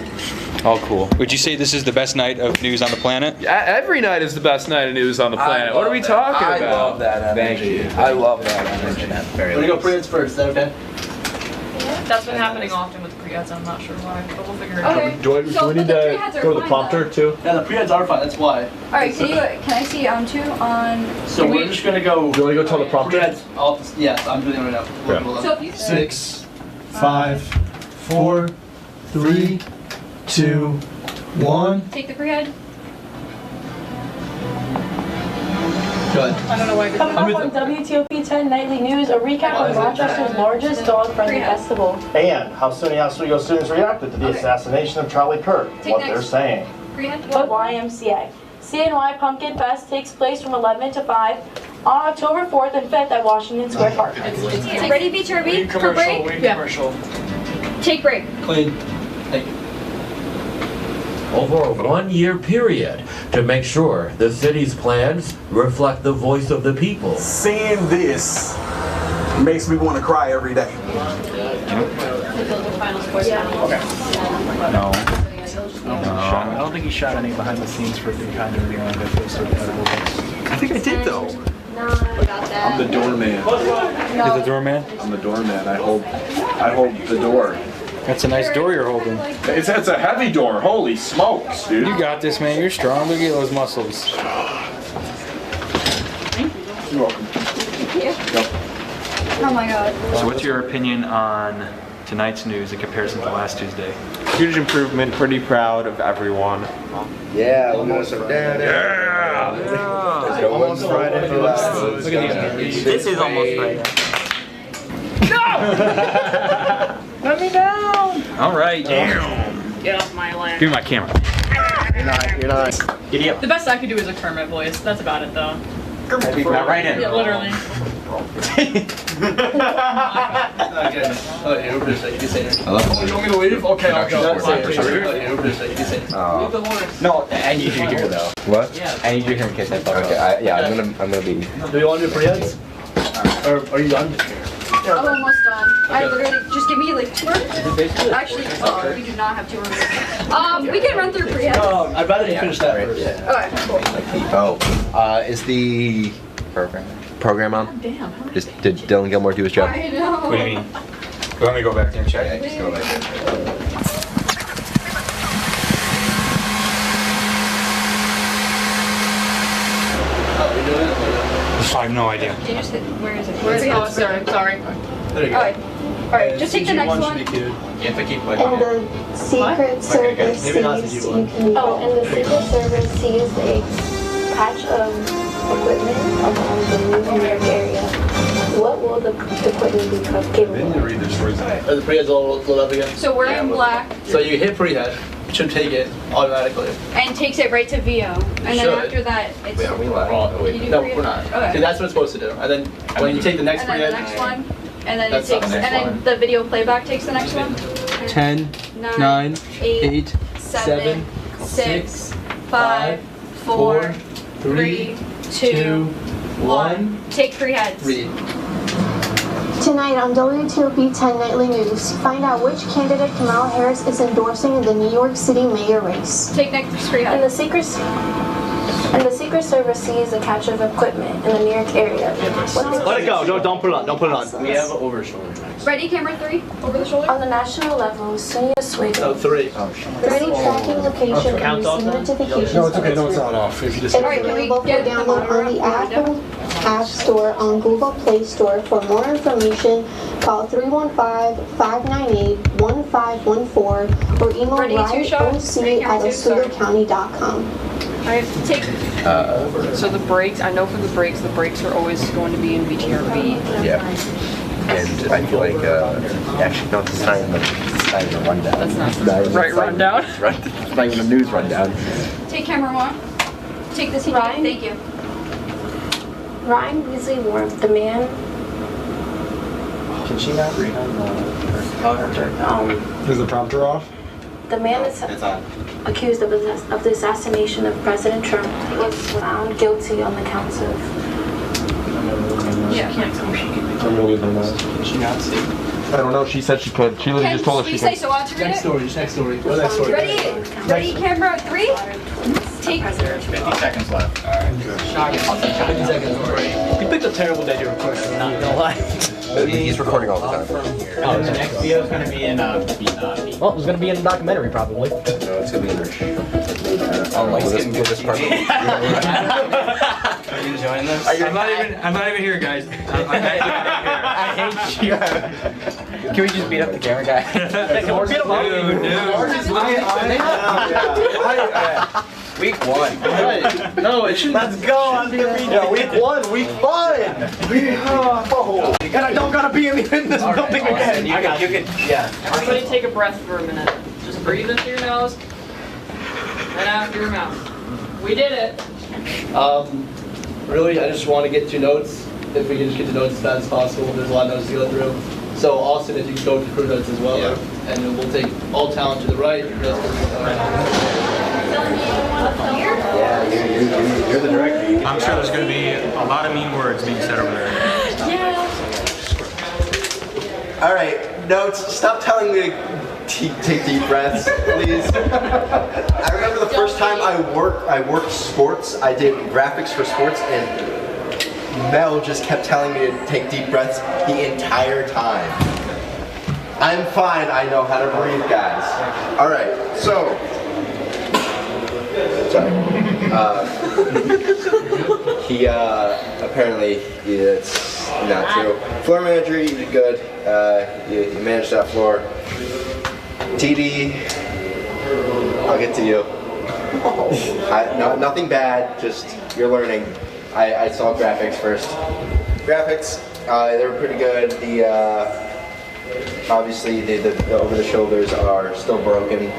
All cool. Would you say this is the best night of news on the planet? Every night is the best night of news on the planet. What are we talking about? I love that energy. Thank you. I love that energy. We're gonna go pre-eds first, is that okay? That's been happening often with pre-eds. I'm not sure why, but we'll figure it out. Okay. Do we need to go to the prompter too? Yeah, the pre-eds are fine, that's why. Alright, can I see two on... So we're just gonna go... Do you want to go tell the prompter? Pre-eds, yes, I'm doing it right now. So if you... 6, 5, 4, 3, 2, 1. Take the pre-head. Good. I don't know why. Coming up on WTOP-10 Nightly News, a recap of Rochester's largest dog-friendly festival. And how SUNY Oswego students reacted to the assassination of Charlie Kirk, Take what next. they're saying. The YMCA. CNY Pumpkin Fest takes place from 11 to 5 on October 4th and 5th at Washington Square Park. Ready, BTRB? For break? Commercial. Take break. Clean. Thank you. Over a 1-year period to make sure the city's plans reflect the voice of the people. Seeing this makes me want to cry every day. No. I don't think he shot any behind the scenes for being kind of reviewing the face of I think I did though. I'm the doorman. You're the doorman? I'm the doorman. I hold the door. That's a nice door you're holding. It's a heavy door. Holy smokes, dude. You got this, man. You're strong. Look at those muscles. You're welcome. Oh my god. So what's your opinion on tonight's news in comparison to last Tuesday? Huge improvement. Pretty proud of everyone. Yeah, look at us up there. Yeah. Almost Friday. Look at these. This is almost Friday. Let me down. All right. Get off my land. Give me my camera. You're not. Giddy up. The best I could do is a Kermit voice. That's about it, though. Now right in. Yeah, literally. Okay, Uber just you can say it. You want me to leave? Okay, I'll go. Uber just you can say it. Leave the horse. No, I need you here though. What? I need you here in case I fuck up. Okay, I'm gonna be. Do you want to do pre-eds? Or are you done? I'm almost done. I literally just give me like 2 hours. Actually, we do not have 2 hours. We can run through pre-head. I'd rather you finish that first. Okay, cool. Oh, is the program on? Damn. Did Dylan Gilmore do his job? I know. What do you mean? Let me go back there and check. Yeah, just go back there. I have no idea. Did you just hit, where is it? Oh, sorry. There you go. Alright, just take the next one. You have to keep And the Secret Service sees you can. Oh, and the Secret Service sees a patch of equipment around the New York area. What will the equipment be capable of? Read the stories. Are the pre-heads all load up again? So we're in black. So you hit pre-head, it should take it automatically. And takes it right to VO. And then Should. after that, it's... Are we live? You do No, pre-ed? we're not. Okay. See, that's what it's supposed to do. And then when you take the next And then the pre-head, next one. And then it That's not takes... the And next then one. the video playback takes the next one. 10, 9, 8, 7, 6, 5, 4, 3, 2, 1. Take pre-heads. Read. Tonight on WTOP-10 Nightly News, find out which candidate Kamala Harris is endorsing in the New York City mayor race. Take next pre-head. And the Secret Service sees a catch of equipment in the New York area. Let it go. Don't put it on. Don't put it on. We have an over shoulder. Ready, camera 3? Over the shoulder? On the national level, SUNY Oswego. 3. Ready tracking location and receive notifications. No, it's okay. No, it's not off. If you just. It's available for download on the Apple App Store on Google Play Store. For more information, call 315-598-1514 or email rideoc@oswegocounty.com. Alright, take. So the brakes, I know for the brakes are always going to be in BTRB. Yeah. And I feel like, actually, not this time, but not even a rundown. That's not the right rundown. It's not even a news rundown. Take camera 1. Take this. Ryan? Thank you. Ryan Weasley Worm, the man. Can she not read on the Is the prompter off? The man is accused of the assassination of President Trump was found guilty on the counts of. Yeah. I'm gonna leave them out. Can she not see? I don't know. She said she could. She literally just told us she Please say could. so. Want to read it? Next story. What's that story? Ready, camera 3. Take. 50 seconds left. 50 seconds. You picked a terrible day to record. I'm not gonna lie. He's recording all the time. Oh, the next video is going to be in Well, it's gonna be in a documentary probably. No, it's gonna be in there. This part. Are you enjoying this? I'm not even here, guys. I hate you. Can we just beat up the camera guy? Can we beat him up? Week 1. No, it shouldn't. Let's go. Yeah, week 1, week 5. And I don't gotta be in this building again. You can, yeah. Everybody take a breath for a minute. Just breathe in through your nose and out through your mouth. We did it. Really, I just want to get 2 notes. If we can just get the notes as fast as possible, there's a lot of notes to go through. So Austin, if you can go through notes as well, and then we'll take all talent to the right. Yeah, you're the director. I'm sure there's going to be a lot of mean words being said over there. Yeah. All right, notes. Stop telling me to take deep breaths, please. I remember the first time I worked sports. I did graphics for sports, and Mel just kept telling me to take deep breaths the entire time. I'm fine. I know how to breathe, guys. All right, so. Sorry. He apparently it's not true. Floor manager, you did good. You managed that floor. TD, I'll get to you. Nothing bad. Just you're learning. I saw graphics first. Graphics, they were pretty good. The obviously the over the shoulders are still broken.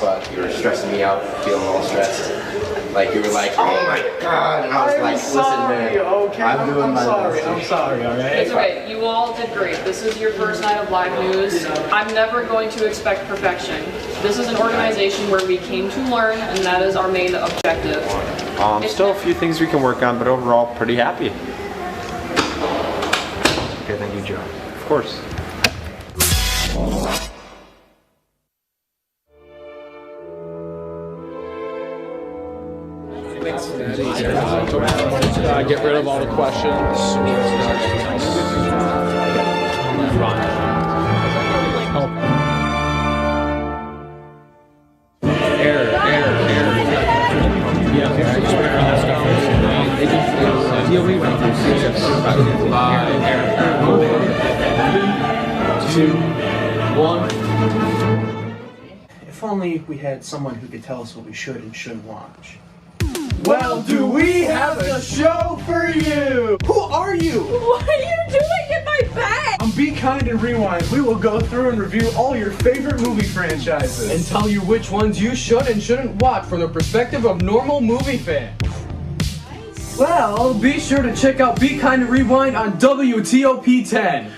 But you were stressing me out, feeling all stressed. Like you were like, oh my god, and I was like, listen man, okay, I'm doing my best. I'm sorry, alright? It's okay. You all did great. This is your first night of live news. I'm never going to expect perfection. This is an organization where we came to learn, and that is our main objective. Still a few things we can work on, but overall, pretty happy. Okay, thank you, Joe. Of course. Get rid of all the questions. Error. Yeah, just put it on that stuff. DOE went through 6, 2, 1. If only we had someone who could tell us what we should and shouldn't watch. Well, do we have a show for you? Who are you? What are you doing in my bed? On Be Kind and Rewind, we will go through and review all your favorite movie franchises. And tell you which ones you should and shouldn't watch from the perspective of normal movie fans. Well, be sure to check out Be Kind and Rewind on WTOP-10.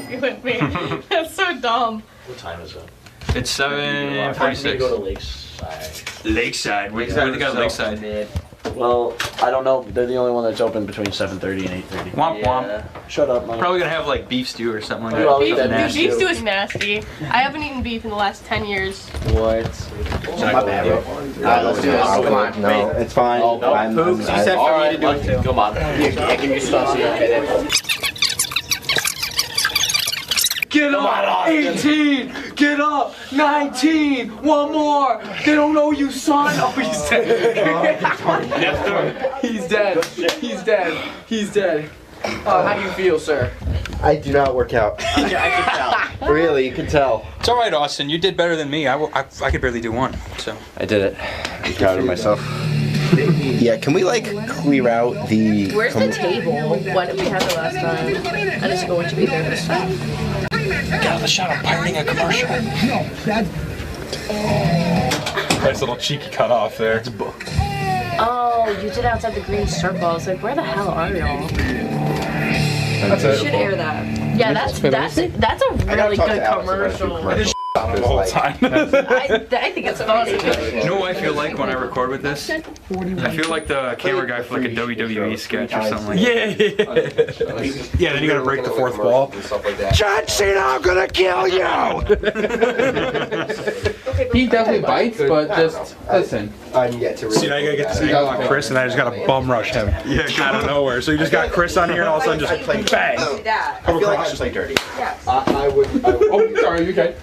selfie with me. That's so dumb. What time is it? It's 7:46. I need to go to Lakeside. Lakeside. Where they got Lakeside? Well, I don't know. They're the only one that's open between 7:30 and 8:30. Womp womp. Shut up, Mike. Probably gonna have like beef stew or something like Well, that. Beef stew is nasty. I haven't eaten beef in the last 10 years. What? My bad, bro. Let's do this. Come on. No, it's fine. You said for me to do it too. Come on. I give you stuff. Get up! 18! Get up! 19! One more! They don't know you, son! Oh, he's dead. He's dead. He's dead. He's dead. How do you feel, sir? I do not work out. I can tell. Really, you can tell. It's all right, Austin. You did better than me. I could barely do one. So I did it. I'm proud of myself. Yeah, can we like clear out the... Where's the table? Why did we have it last time? And it's going to be there this time. Got the shot of pirating a commercial. Nice little cheeky cut off there. It's a book. Oh, you did outside the green circle. I was like, where the hell are y'all? You should air that. Yeah, that's a really good commercial. I just on the whole time. I think it's funny. You know what I feel like when I record with this? I feel like the camera guy for like a WWE sketch or something like that. Yeah, then you gotta break the fourth wall. John Cena, I'm gonna kill you! He definitely bites, but just listen. I'm yet to See, now you gotta get this guy on Chris, and I just gotta bum rush him. Yeah, out of nowhere. So you just got Chris on here, and all of a sudden just bang. I feel like I play dirty. Yes. I would. Oh, sorry, you okay?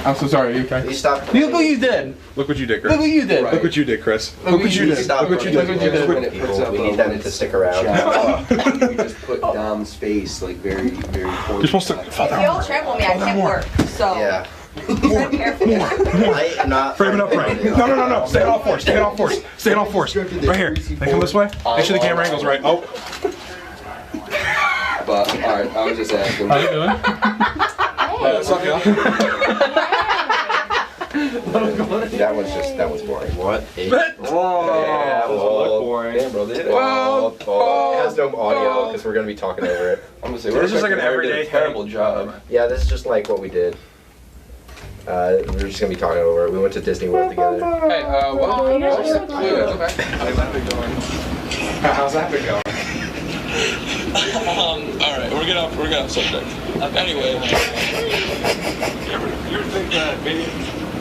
I'm so sorry, are you okay? You stop. Look what you did. Look what you did, Chris. Look what you did. Look what you did, Chris. Look what you did. Stop. Look what you did. Look what you did. People, we need them to stick around. We just put Dom's face like very, very poorly. You're supposed to. If you all trample me, I can't work. So Yeah. be careful. I am not. Frame it up right. No. Stay on all fours. Stay on all fours. Stay on all fours. Right here. They come this way. Make sure the camera angle's right. Oh. But alright, I was just asking. How you doing? What's up, y'all? That was boring. What? Whoa. Yeah, that was look boring. Damn, bro, did it? It has no audio because we're gonna be talking over it. I'm gonna say, This is like an everyday terrible job. Yeah, this is just like what we did. We're just gonna be talking over it. We went to Disney World together. Hey, Oh, you guys are so cute. How's that been going? All right, we're gonna off subject. Anyway, you ever think that maybe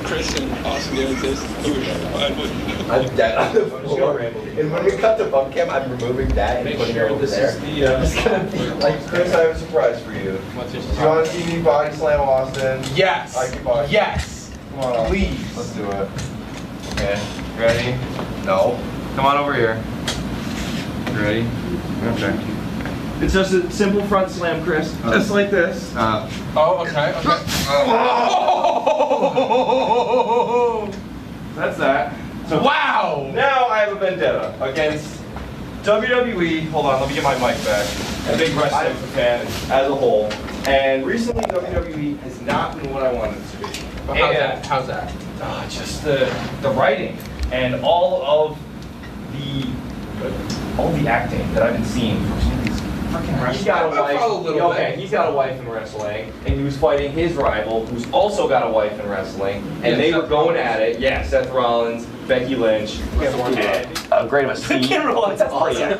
Chris and Austin doing this, you would find what? I'm dead on the floor. And when we cut the bump cam, I'm removing that and putting it over there. It's gonna be like, Chris, I have a surprise for you. Do you want to see me body slam Austin? Yes. I can body Yes. Come on, Please. Let's do it. Okay. Ready? No. Come on over here. Ready? Okay. It's just a simple front slam, Chris. Just like this. Oh, okay. That's that. So wow! Now I have a vendetta against WWE. Hold on, let me get my mic back. A big wrestling fan as a whole. And recently WWE has not been what I wanted it to be. How's that? Just the writing and all of the acting that I've been seeing from some of these freaking wrestlers. He's got a wife. He's got a wife in wrestling, and he was fighting his rival, who's also got a wife in wrestling, and they were going at it. Yeah, Seth Rollins, Becky Lynch, and great of a scene. That's awesome.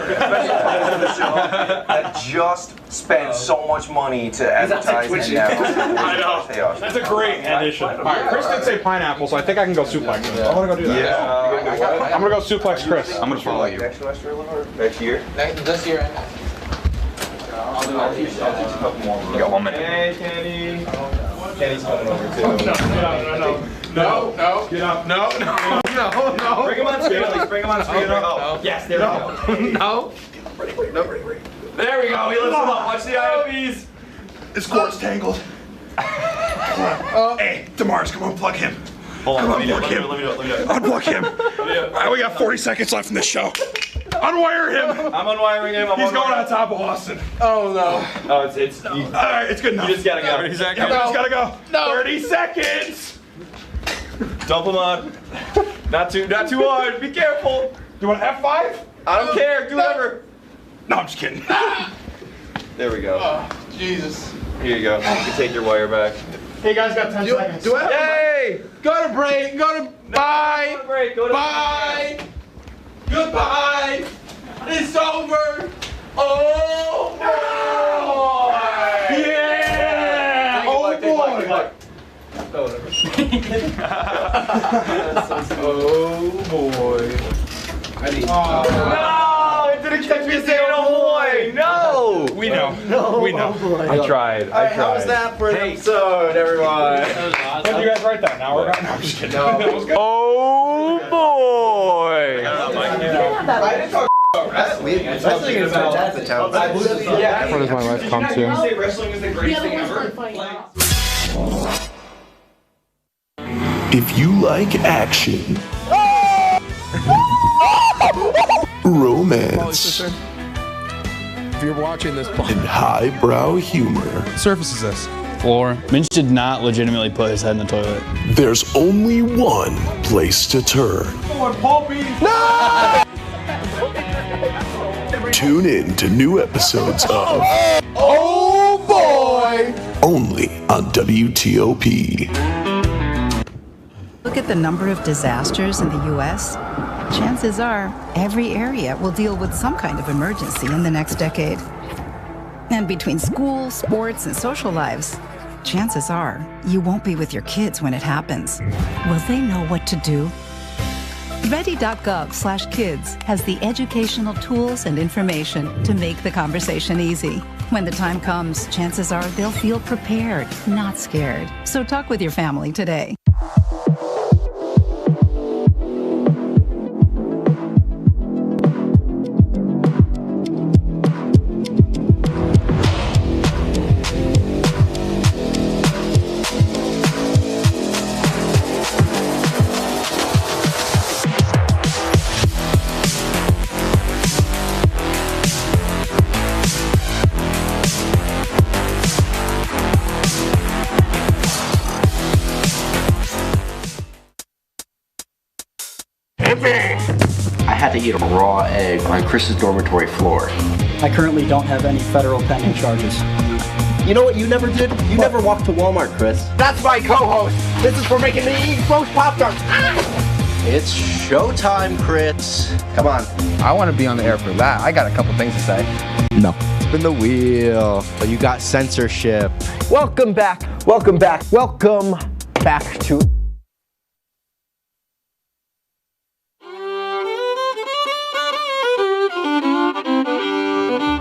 That just spent so much money to advertise it now. I know. That's a great addition. All right, Chris did say pineapple, so I think I can go suplex. I'm gonna go do that. Yeah. I'm gonna go suplex Chris. I'm gonna follow you. Next semester or next year? This year. I'll teach you a couple more. You got 1 minute. Hey, Kenny. Kenny's coming over too. No. Get up. No. Bring him on screen. Bring him on screen. Oh, yes, there we go. No. Ready. There we go. He lifts him up. Watch the IFBs. His cord's tangled. Hey, Damaris, come on, plug him. Hold on, Come let me do it. Unplug him. All right, we got 40 seconds left in this show. Unwire him. I'm unwiring him. He's going on top of Austin. Oh no. Oh, it's. All right, it's good enough. You just gotta go. 30 seconds. Yeah, we just gotta go. No. 30 seconds. Dump him on. Not too hard. Be careful. You want F5? I don't care. Do whatever. No, I'm just kidding. There we go. Oh, Jesus. Here you go. You can take your wire back. Hey guys, got 10 seconds. Do I? Hey! Go to break. Bye. Go to break. Go to Bye. Goodbye. It's over. Oh boy. Yeah. Oh boy. Oh boy. I need. No! It didn't catch me saying oh boy! No! We know. No. We know. I tried. I tried. How was that for an episode, everyone? When did you guys write that? Now we're not. No, I'm just kidding. No. That was good. Oh boy! I didn't talk about wrestling. Wrestling is fantastic. Yeah. Where does my wife come to? You say wrestling is the greatest thing ever? If you like action, romance, If you're watching this, and highbrow humor, Surface is this. Floor. Minch did not legitimately put his head in the toilet. there's only one place to turn. Tune in to new episodes of Oh boy! only on WTOP. Look at the number of disasters in the U.S. Chances are every area will deal with some kind of emergency in the next decade. And between school, sports, and social lives, chances are you won't be with your kids when it happens. Will they know what to do? Ready.gov/kids has the educational tools and information to make the conversation easy. When the time comes, chances are they'll feel prepared, not scared. So talk with your family today. I had to eat a raw egg on Chris's dormitory floor. I currently don't have any federal pending charges. You know what you never did? You never walked to Walmart, Chris. That's my co-host. This is for making me eat roast Pop-Tarts. It's showtime, Chris. Come on. I want to be on the air for that. I got a couple things to say. No. Spin the wheel. But you got censorship. Welcome back. Welcome back. Welcome back to.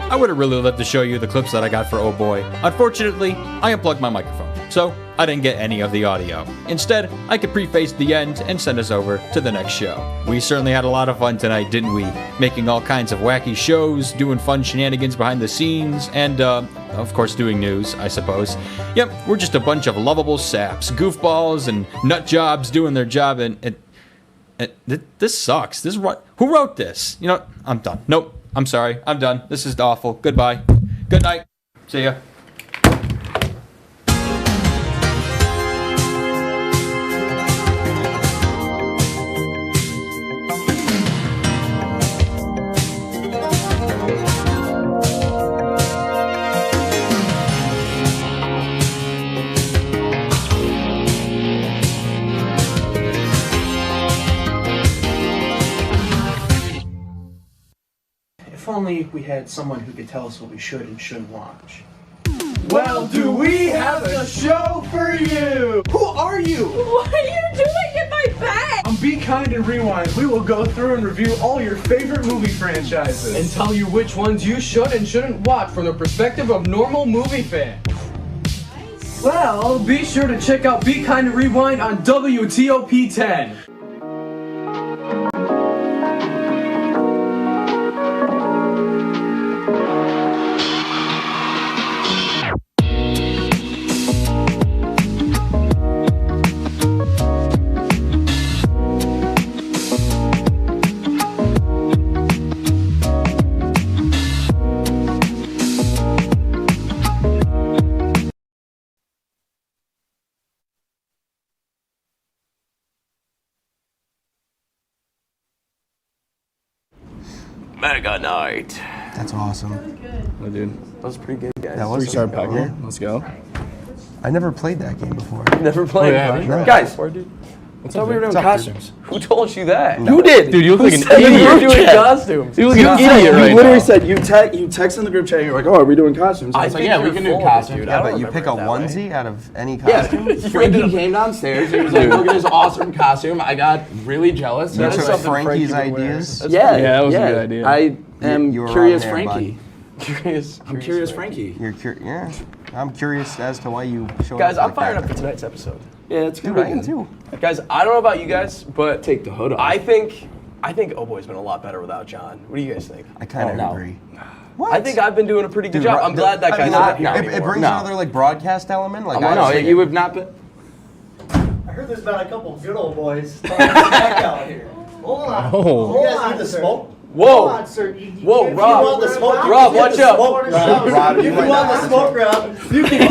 I would have really loved to show you the clips that I got for Oh Boy. Unfortunately, I unplugged my microphone, so I didn't get any of the audio. Instead, I could preface the end and send us over to the next show. We certainly had a lot of fun tonight, didn't we? Making all kinds of wacky shows, doing fun shenanigans behind the scenes, and, of course, doing news, I suppose. Yep, we're just a bunch of lovable saps, goofballs, and nut jobs doing their job, and this sucks. This is what. Who wrote this? You know, I'm done. Nope. I'm sorry. I'm done. This is awful. Goodbye. Good night. See ya. If only we had someone who could tell us what we should and shouldn't watch. Well, do we have a show for you? Who are you? What are you doing in my bed? On Be Kind and Rewind, we will go through and review all your favorite movie franchises. And tell you which ones you should and shouldn't watch from the perspective of normal movie fans. Well, be sure to check out Be Kind and Rewind on WTOP-10. Mega Night. That's awesome. Oh, dude. That was pretty good, guys. That was Three-star Packer. Let's go. I never played that game before. Never played. Yeah, Guys, I What's thought up, we were dude? doing What's up, costumes. Who told you that? Who did? Dude, you look like an idiot. We were doing costumes. You look like an idiot right You literally now. said you text in the group chat. And you're like, oh, are we doing costumes? I was like, think yeah, we you're can do full of it, costumes. dude. Yeah, I but don't you remember pick a it that way. onesie out of any Yeah. costume? Frankie came downstairs. He was like, look at this awesome costume. I got really jealous. You That's took something Frankie's Frankie would wear. ideas? Yeah, Yeah, that was a good idea. I am You were curious on there, Frankie. Curious. I'm curious Frankie. Yeah. I'm curious as to why you showed Guys, up I'm like fired that. up for tonight's episode. Yeah, it's good. Dude, I am too. Guys, I don't know about you guys, but Take the hood off. I think Oh Boy's been a lot better without John. What do you guys think? I kind of agree. I think I've been doing a pretty good Dude, job. I'm glad that guy's not here It anymore. brings another like broadcast element. Like no, you have not been. I heard there's been a couple good old boys talking smack out here. Hold on. Oh. You guys need the smoke? Whoa. Hold on, sir. Whoa, If Rob. you want the smoke, you Rob, can get watch the out. smoke, Rob. Rob, If you you might want not the smoke, Rob, you can get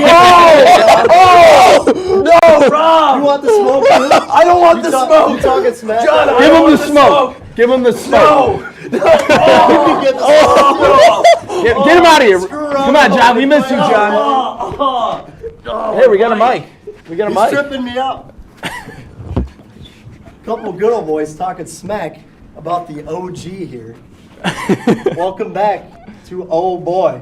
No, Rob! You want the smoke, too? I don't want the smoke! You talking smack? John, I Give don't him want the smoke. Give him the smoke. You can get the smoke, Get him out of here. Screw Come Rob. on, John. We miss you, John. Hey, we got a mic. We got a He's mic. tripping me up. Couple good old boys talking smack about the OG here. Welcome back to Oh Boy.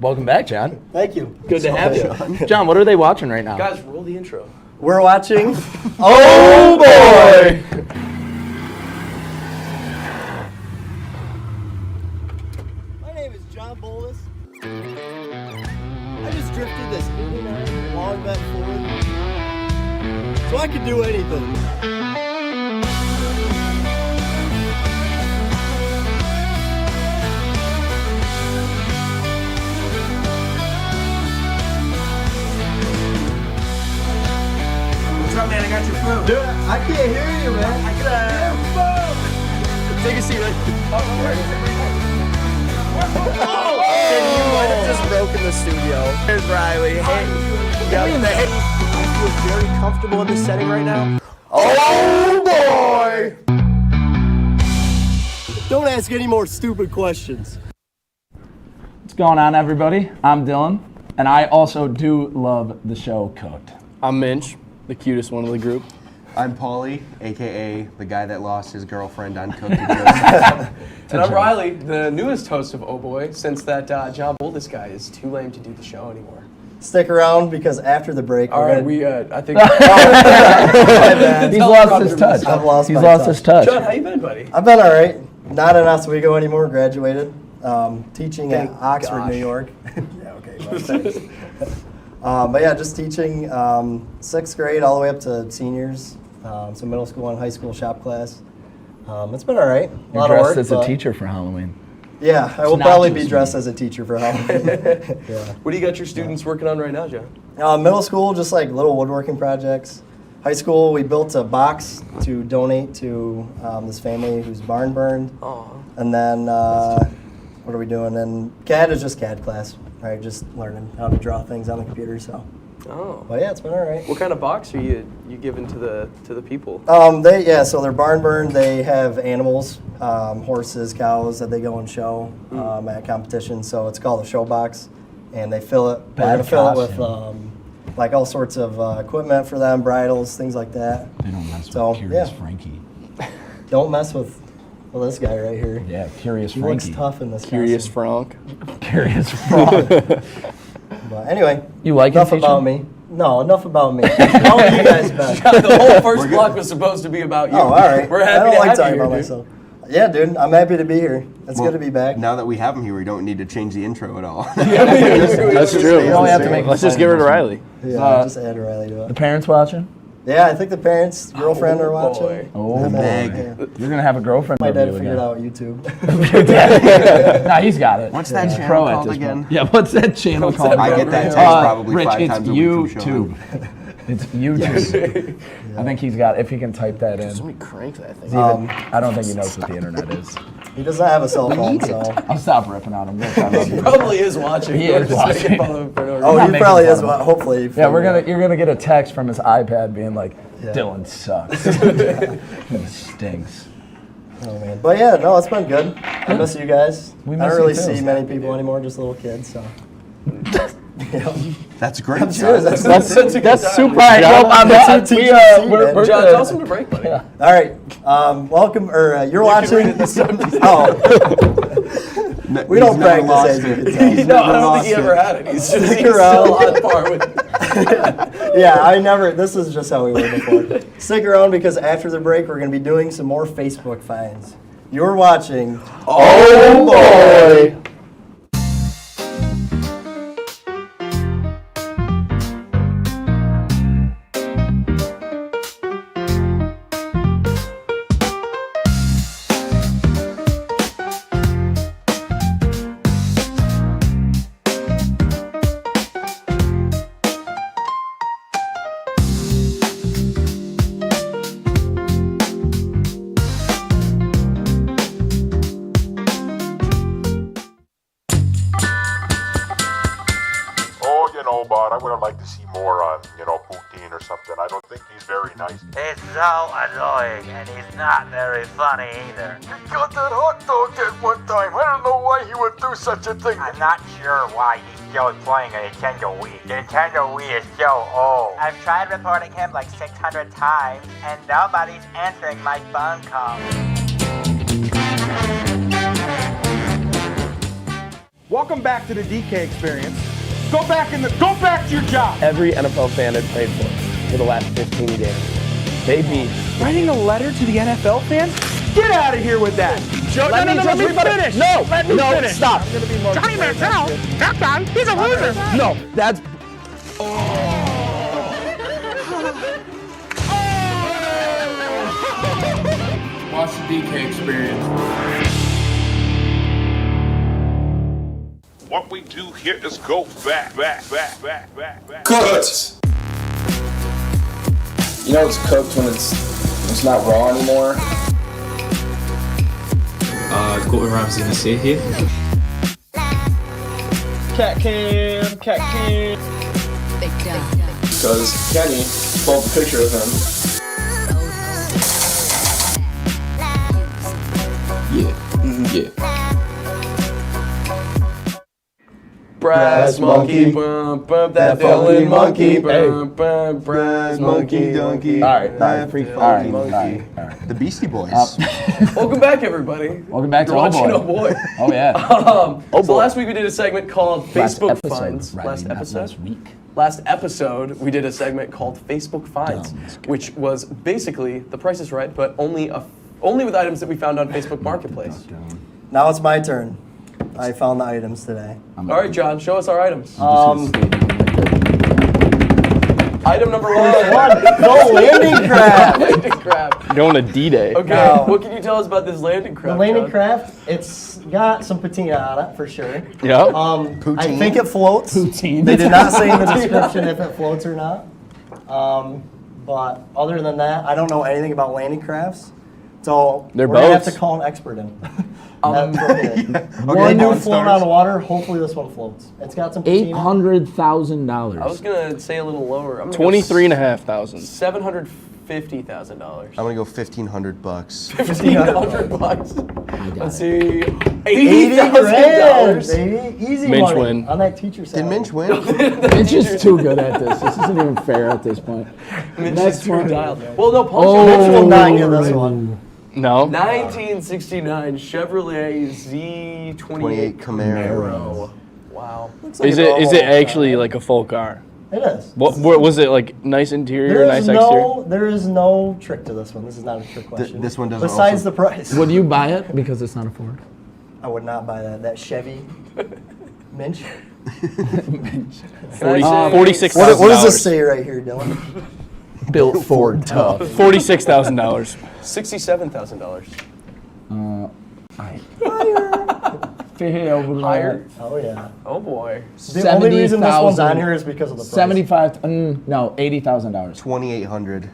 Welcome back, John. Thank you. Good to have you. John, what are they watching right now? Guys, roll the intro. We're watching Oh, boy. My name is John Bolus. I just drifted this 89 long bet forward, so I could do anything. What's up, man? I got your food. Dude, I can't hear you, man. I can't hear you. Take a seat. You might have just broken the studio. Here's Riley. Hey. I feel very comfortable in this setting right now. Oh, boy. Don't ask any more stupid questions. What's going on, everybody? I'm Dylan, and I also do love the show Cooked. I'm Minch, the cutest one of the group. I'm Paulie, aka the guy that lost his girlfriend on Cooked and And I'm Riley, the newest host of Oh Boy, since that John Boldus guy is too lame to do the show anymore. Stick around because after the break, All we're right, gonna... we I think He's lost his touch. I've lost He's my lost touch. his touch. John, how you been, buddy? I've been all right. Not in Oswego anymore. Graduated. Teaching Thank at Oxford, gosh. New York. Yeah, okay. Well, thanks. But yeah, just teaching 6th grade all the way up to seniors. So middle school and high school shop class. It's been all right. A You're lot of work. dressed as a but- teacher for Halloween. Yeah, I will not probably just be dressed as a teacher for Halloween. Yeah. What do you got your students working on right now, John? Middle school, just like little woodworking projects. High school, we built a box to donate to this family whose barn burned. Aw. And then, what are we doing? And CAD is just CAD class, right? Just learning how to draw things on the computer. So, Oh. but yeah, it's been all right. What kind of box are you giving to the people? So they're barn burned. They have animals, horses, cows that they go and show at competitions. So it's called a show box, and they fill it. We're gonna fill it with like all sorts of equipment for them, bridles, things like that. They don't mess So, with Curious yeah. Frankie. Don't mess with this guy right here. Yeah, Curious He Frankie. looks tough in this Curious costume. Frank. Curious Frank. But anyway, You like enough it, about me. No, enough about me. How have you guys been? The whole first block was supposed to be about you. Oh, all right. We're happy I don't to like have talking you about here, dude. myself. Yeah, dude, I'm happy to be here. It's good to be back. Now that we have him here, we don't need to change the intro at all. That's true. You only have to make Let's just give it to Riley. Yeah, just add Riley to The it. parents watching? Yeah, I think the parents, girlfriend are watching. boy. Oh, And boy. then, yeah. You're gonna have a girlfriend. My dad review figured again. out YouTube. Nah, he's got it. What's that He's channel pro at called this again? point. Yeah, what's that channel What's called? that I get that text Uh, probably Rich, 5 it's times a week from Sean. YouTube. It's YouTube. I think he's got. If he can type that in. Somebody crank that thing. I don't think he knows what the internet is. He does not have a cell phone, so. I'll stop ripping on him. Rich, I love He you. probably is watching. He We're is just making watching. fun of him for no Oh, reason. he probably is. Hopefully. Yeah, you're gonna get a text from his iPad being like, Yeah. Dylan sucks. He stinks. Oh man, but yeah, no, it's been good. I miss you guys. We I miss don't you really too. see many people anymore, just little kids. So. That's great. I'm serious. That's super. Right, Well, on that, we're John, tell us when to break, buddy. All right, welcome. You're watching. Oh. We don't practice, as you can tell. No, I don't think he ever had it. He's just still on par with. Yeah, I never. This is just how we were before. Stick around because after the break, we're going to be doing some more Facebook finds. You're watching. Oh boy! But I would have liked to see more on, Putin or something. I don't think he's very nice. He's so annoying, and he's not very funny either. He got that hot dog at one time. I don't know why he would do such a thing. I'm not sure why he's still playing a Nintendo Wii. The Nintendo Wii is so old. I've tried reporting him like 600 times, and nobody's answering my phone calls. Welcome back to the DK experience. Go back to your job. Every NFL fan had prayed for the last 15 games. They beat. Writing a letter to the NFL fans? Get out of here with that. Let me finish. No, let me finish. Stop. Johnny Manziel, that guy, he's a loser. No, that's. Watch the DK experience. What we do here is go back. Cooked. You know it's cooked when it's not raw anymore. Gordon Ramsay gonna see here. Cat cam. Because Kenny pulled a picture of him. Yeah. Brass monkey, bump, that Dylan monkey, bump, brass monkey, donkey. All right. The Beastie Boys. Welcome back, everybody. Welcome back to You're watching Oh Boy. Oh Boy. Oh yeah. So last week we did a segment called Facebook episode, Finds. right, Last not episode. last week. Last episode we did a segment called Facebook Finds, which was basically The Price is Right, but only with items that we found on Facebook Marketplace. Now it's my turn. I found the items today. All right, John, show us our items. Item number one. The landing craft. Landing craft. Going to D-Day. Okay, Now, what can you tell us about this landing craft? The landing John? craft, it's got some patina on it for sure. Yep. I think it floats. Poutine. They did not say in the description if it floats or not. But other than that, I don't know anything about landing crafts. So They're we're gonna have boats. to call an expert in. One do float on water. Hopefully this one floats. It's got some patina. $800,000. I was gonna say a little lower. I'm gonna 23,500. $750,000. I'm gonna go $1,500. $1,500. Let's see. $80,000, baby. Easy Minch money win. on that teacher side. Did Minch win? Minch is too good at this. This isn't even fair at this point. Minch Next is too one. dialed. Well, no, Minch will not get this one. No. 1969 Chevrolet Z28 28 Camaro. Wow. Is it actually like a full car? It is. What was it like? Nice interior, nice exterior. There is no trick to this one. This is not a trick question. This one doesn't. Besides the price. Would you buy it because it's not a Ford? I would not buy that. That Chevy Minch. $46,000. What does this say right here, Dylan? Built Ford tough. $46,000. $67,000. Higher. Oh yeah. Oh boy. The only reason this one's on here is because of the price. $80,000. 2,800.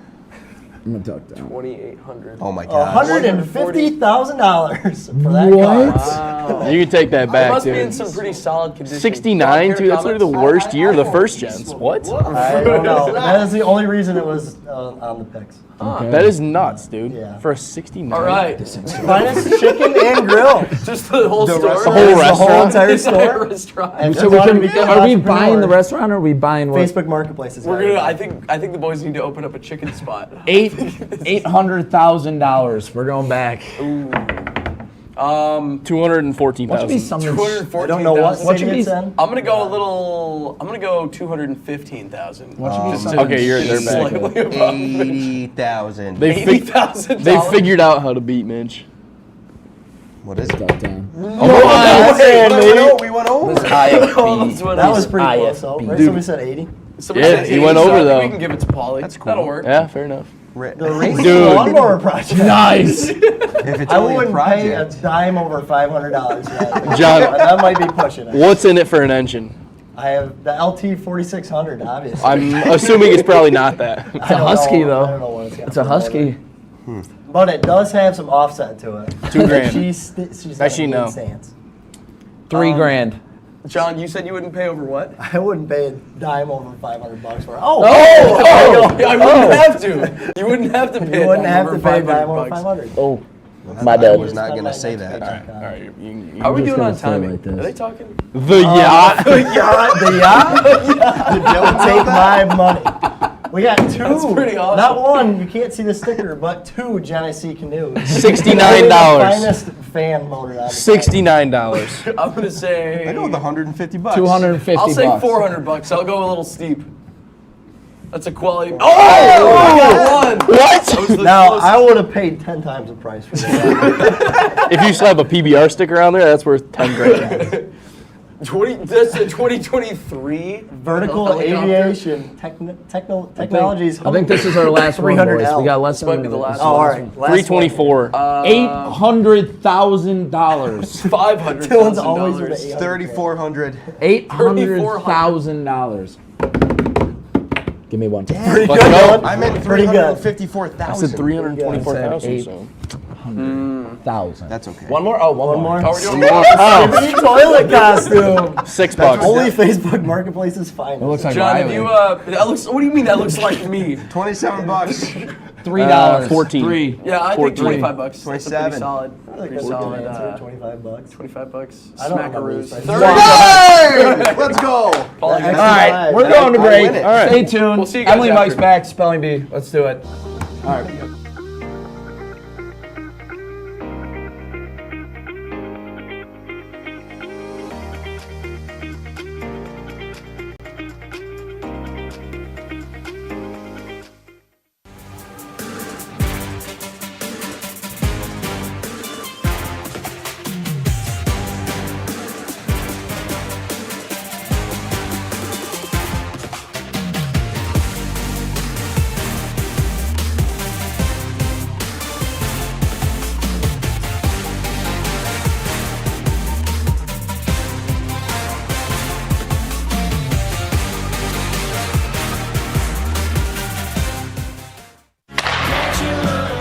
I'm gonna talk down. 2,800. Oh my god. $150,000 for that car. Wow. You can take that It back, must be in dude. some pretty solid condition. 69, dude. That's literally the worst year of the first gens. What? I don't know. That is the only reason it was on the picks. Okay. That is nuts, dude. Yeah. For a 69. All right. Minus chicken and grill. Just the whole store. The whole The whole entire Entire store. restaurant. And So if we you can, wanna become are we an buying the entrepreneur, restaurant or are we buying what? Facebook Marketplace is We're got gonna. it. I think the boys need to open up a chicken spot. $800,000. We're going back. Um, 214,000. What should be something? 214,000. I don't know what What should city be? it's in. I'm gonna go a little. I'm gonna go 215,000. What should be Just something? Okay, they're back. slightly above. 80,000. They $80,000. figured out how to beat Mitch. What is it? We went over. IFB. That was pretty close, though. Right? Dude. Somebody said 80. Somebody Yeah, said he went 80, so over, I think though. We can give it to Pauly. That's cool. That'll work. Yeah, fair enough. The race Dude. lawnmower project. Nice. If it's I only a wouldn't pay a project. dime over $500 for that. John. That might be pushing it. What's in it for an engine? I have the LT 4600, obviously. I'm assuming it's probably not that. It's a Husky, though. I don't know what it's got. It's a Husky. But it does have some offset to it. $2,000. She's Actually, in a no. good stance. $3,000. John, you said you wouldn't pay over what? I wouldn't pay a dime over $500 for it. I wouldn't have to. You wouldn't have to pay. You wouldn't have to pay a $500. dime over 500. Oh, My dad was not going to say that. All right. You How are we just doing on gonna stay timing? like this. Are they talking? the yacht. The yacht? Don't take my money. We got two. That's pretty awesome. Not one, you can't see the sticker, but two Genesee canoes. $69. The finest fan motor on the $69. I'm gonna say. I go with $150. $250. I'll say bucks. $400. I'll go a little steep. That's a quality. Oh! What? Now, I would have paid 10 times the price for that. If you slap a PBR sticker on there, that's worth $10,000. That's a 2023 Vertical helicopter. aviation technologies. I think this is our last one, boys. We got less This might than be the last Oh, all right. Last 324. $800,000. Dylan's always with $500,000. the 3,400. $800,000. Give me one. Pretty Let's good. go. Dylan. I meant Pretty good. 354,000. I said 324,000. So. 800,000. That's okay. One more? Oh, One more. Oh, we're doing Skibbity toilet costume. $6. Only Facebook Marketplace is fine. It looks like John, have Riley. you, that looks, what do you mean that looks like me? $27. $3. 14. 3. Yeah, I think 14. $25. That's a pretty 27. solid. I like Pretty that's a solid. good answer. $25. $25. I don't remember Smackaroos. these prices. 30. Hey! Let's go. Pauly, All right, we're going to break. win it. All right. Stay tuned. We'll see you guys Emily after. Mike's back. Spelling bee. Let's do it. All right.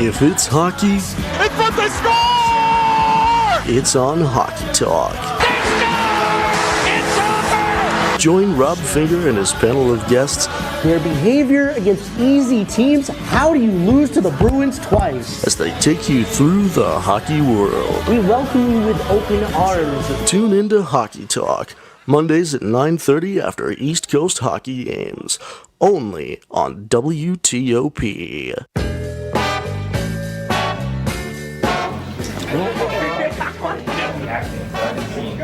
If it's hockey, It's what they score! it's on Hockey Talk. It's over! Join Rob Finger and his panel of guests Their behavior against easy teams, how do you lose to the Bruins twice? as they take you through the hockey world. We welcome you with open arms. Tune into Hockey Talk, Mondays at 9:30 after East Coast hockey games, only on WTOP.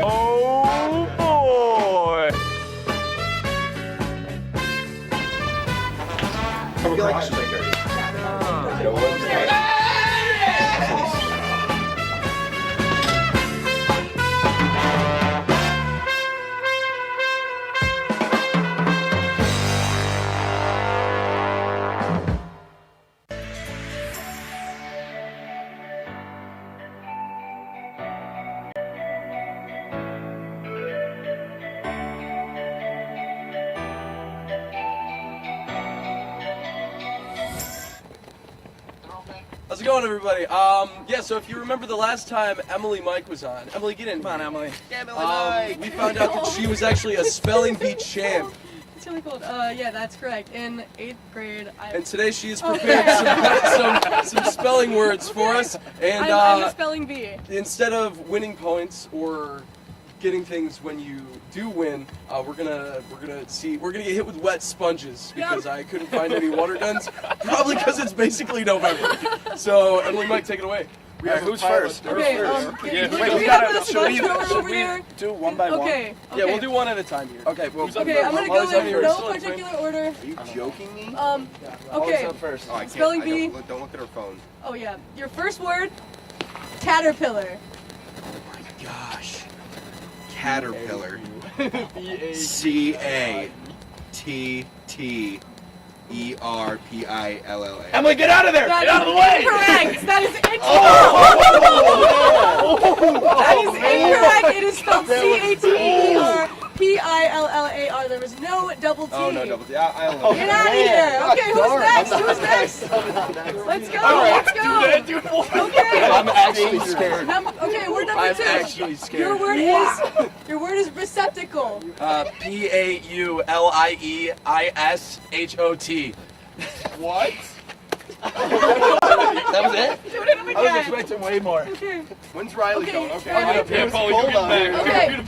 Oh boy! How's it going, everybody? Yeah, so if you remember the last time Emily Mike was on, Emily, get in. Come on, Emily. We found out that she was actually a spelling bee champ It's really cold. Yeah, that's correct. In 8th grade, And today she's prepared some spelling words for us. And I'm a spelling bee. instead of winning points or getting things when you do win, we're gonna get hit with wet sponges because I couldn't find any water guns. Probably because it's basically November. So Emily, Mike, take it away. Yeah, who's first? Okay, Wait, we we have gotta. the sponge over there. Do one by one? Okay. Yeah, we'll do one at a time here. Okay. Well, Okay, I'm gonna go in no particular order. Are you joking me? Okay. First. Oh, I can't. Spelling bee. Don't look at her phone. Oh yeah. Your first word, caterpillar. Gosh. Caterpillar. CATTERPILLA. Emily, get out of there! That Get out of is the way! incorrect. That is incorrect. Oh! That is incorrect. It is spelled CATERPILLAR. There was no double T. Oh, no double T. I don't know. Get out of here. Okay, who's next? Who's next? Let's go. Let's go. Okay. I'm actually scared. Okay, word number 2. I'm actually scared. Your word is receptacle. PAULIEISHOT. What? That was it? Do it I was expecting way more. Okay. When's Riley going? Okay. Okay. Okay.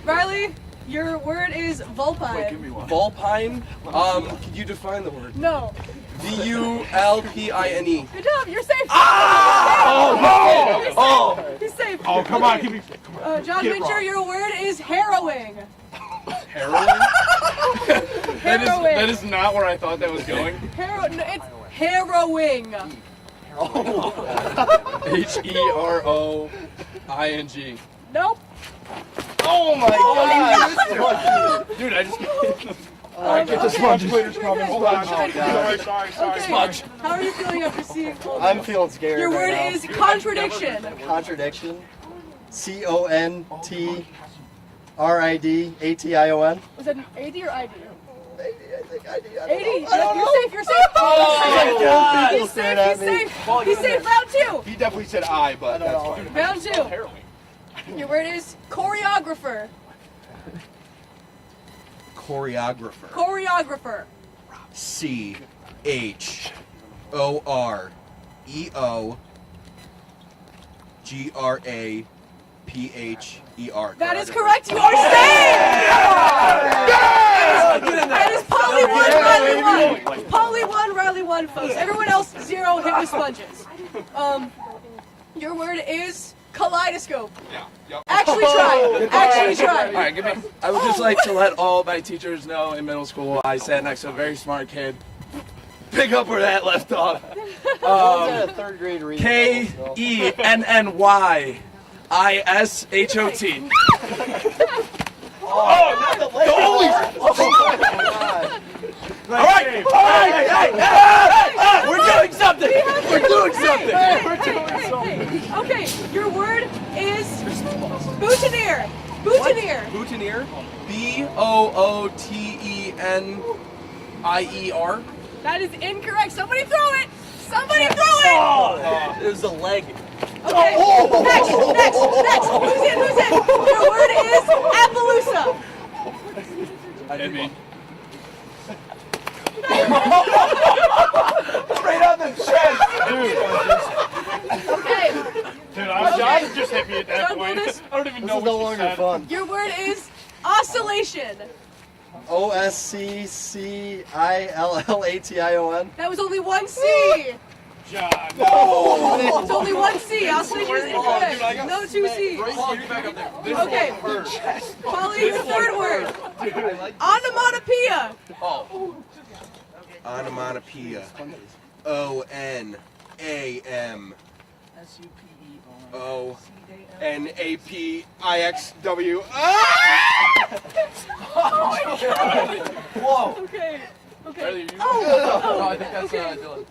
Riley, your word is vulpine. Vulpine? Could you define the word? No. VULPINE. Good job. You're safe. He's safe. Oh, come on. Give me. John Mincher, your word is harrowing. Heroin? Harrowing. That is not where I thought that was going. No, it's harrowing. HEROING. Nope. Oh my god! Dude, I just. Alright, get the sponge. Hold on. Sorry. Okay. How are you feeling after seeing all I'm this? feeling scared. Your word right now. is contradiction. Contradiction. CONTRIDATION. Was that an AD or ID? AD. I You're safe. Oh my god! He's safe. He's safe. Round 2. He definitely said I, but that's fine. Round 2. Your word is choreographer. Choreographer. Choreographer. CHOREOGRAPHER. That is correct. You are safe. That is Polly 1, Riley 1. Polly 1, Riley 1, folks. Everyone else 0 hit with sponges. Your word is kaleidoscope. Actually try. Actually try. Alright, give me. I would just like to let all my teachers know in middle school I sat next to a very smart kid. Pick up where that left off. Third grade reading. KENNYISHOT. Oh, not the leg! Oh my god! Alright! We're doing something! Okay, your word is boutonniere. Boutonniere. Boutonniere? BOOTENIER. That is incorrect. Somebody throw it. Somebody throw it. It was a leg. Okay. Next. Who's in? Your word is Appaloosa. Hit me. Straight on the chest, dude. Okay. Dude, John just hit me at that John point. Bonus? I don't even know This is no what you longer said. fun. Your word is oscillation. OSCCILLATION. That was only one C. John. It's only one C. Oscillation is incorrect. No 2 C's. Okay. Polly, your third word. Onomatopoeia. Onomatopoeia. ONAMONAPIXW. Whoa. Okay. Oh, Oh, I think that's Dylan.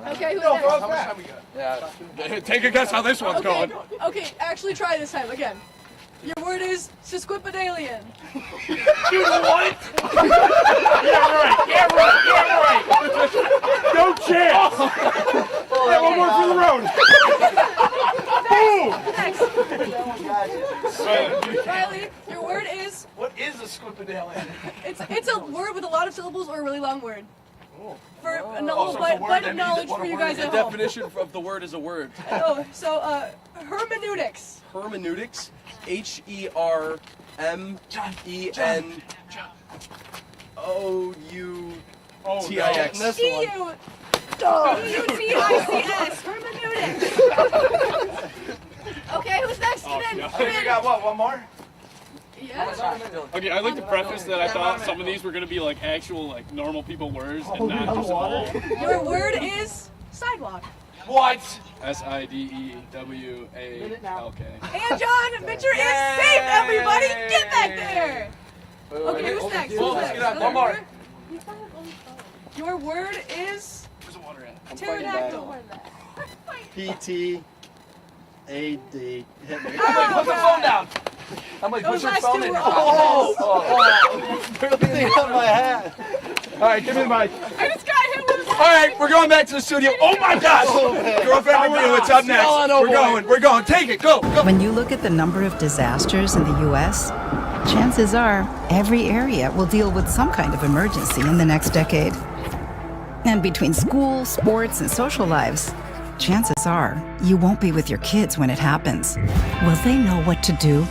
Okay, who's No, next? how much time we got? Yeah. Take a guess how this one's going. Okay, actually try this time again. Your word is sesquipedalian. Dude, what? Yeah, right. No chance. Yeah, one more for the road. Next. Riley, your word is... What is a squipedalian? It's a word with a lot of syllables or a really long word? For a So bite of knowledge for you guys The at home. definition of the word is a word. Oh, so hermeneutics. Hermeneutics. Hermeneutix. E-U-T-I-C-S. Hermeneutics. Okay, who's next? Come in. Come in. We got what? One more? Yeah. Okay, I'd like to preface that I thought some of these were going to be like actual, like normal people words and not just all. Your word is sidewalk. What? SIDEWALK. And John Mitchell is safe, everybody! Get back there! Okay, who's next? Who's next? One more. Your word is pterodactyl. P-T-A-D. Hit me. Oh, Put the phone down. I'm like, Those put your last phone two in. were Barely on my hat. All right, give me the mic. I just got hit with a All right, we're going back to the studio. Oh my gosh! Girlfriend review, what's up next? We're going. Take it, go. When you look at the number of disasters in the U.S., chances are every area will deal with some kind of emergency in the next decade. And between school, sports, and social lives, chances are you won't be with your kids when it happens. Will they know what to do?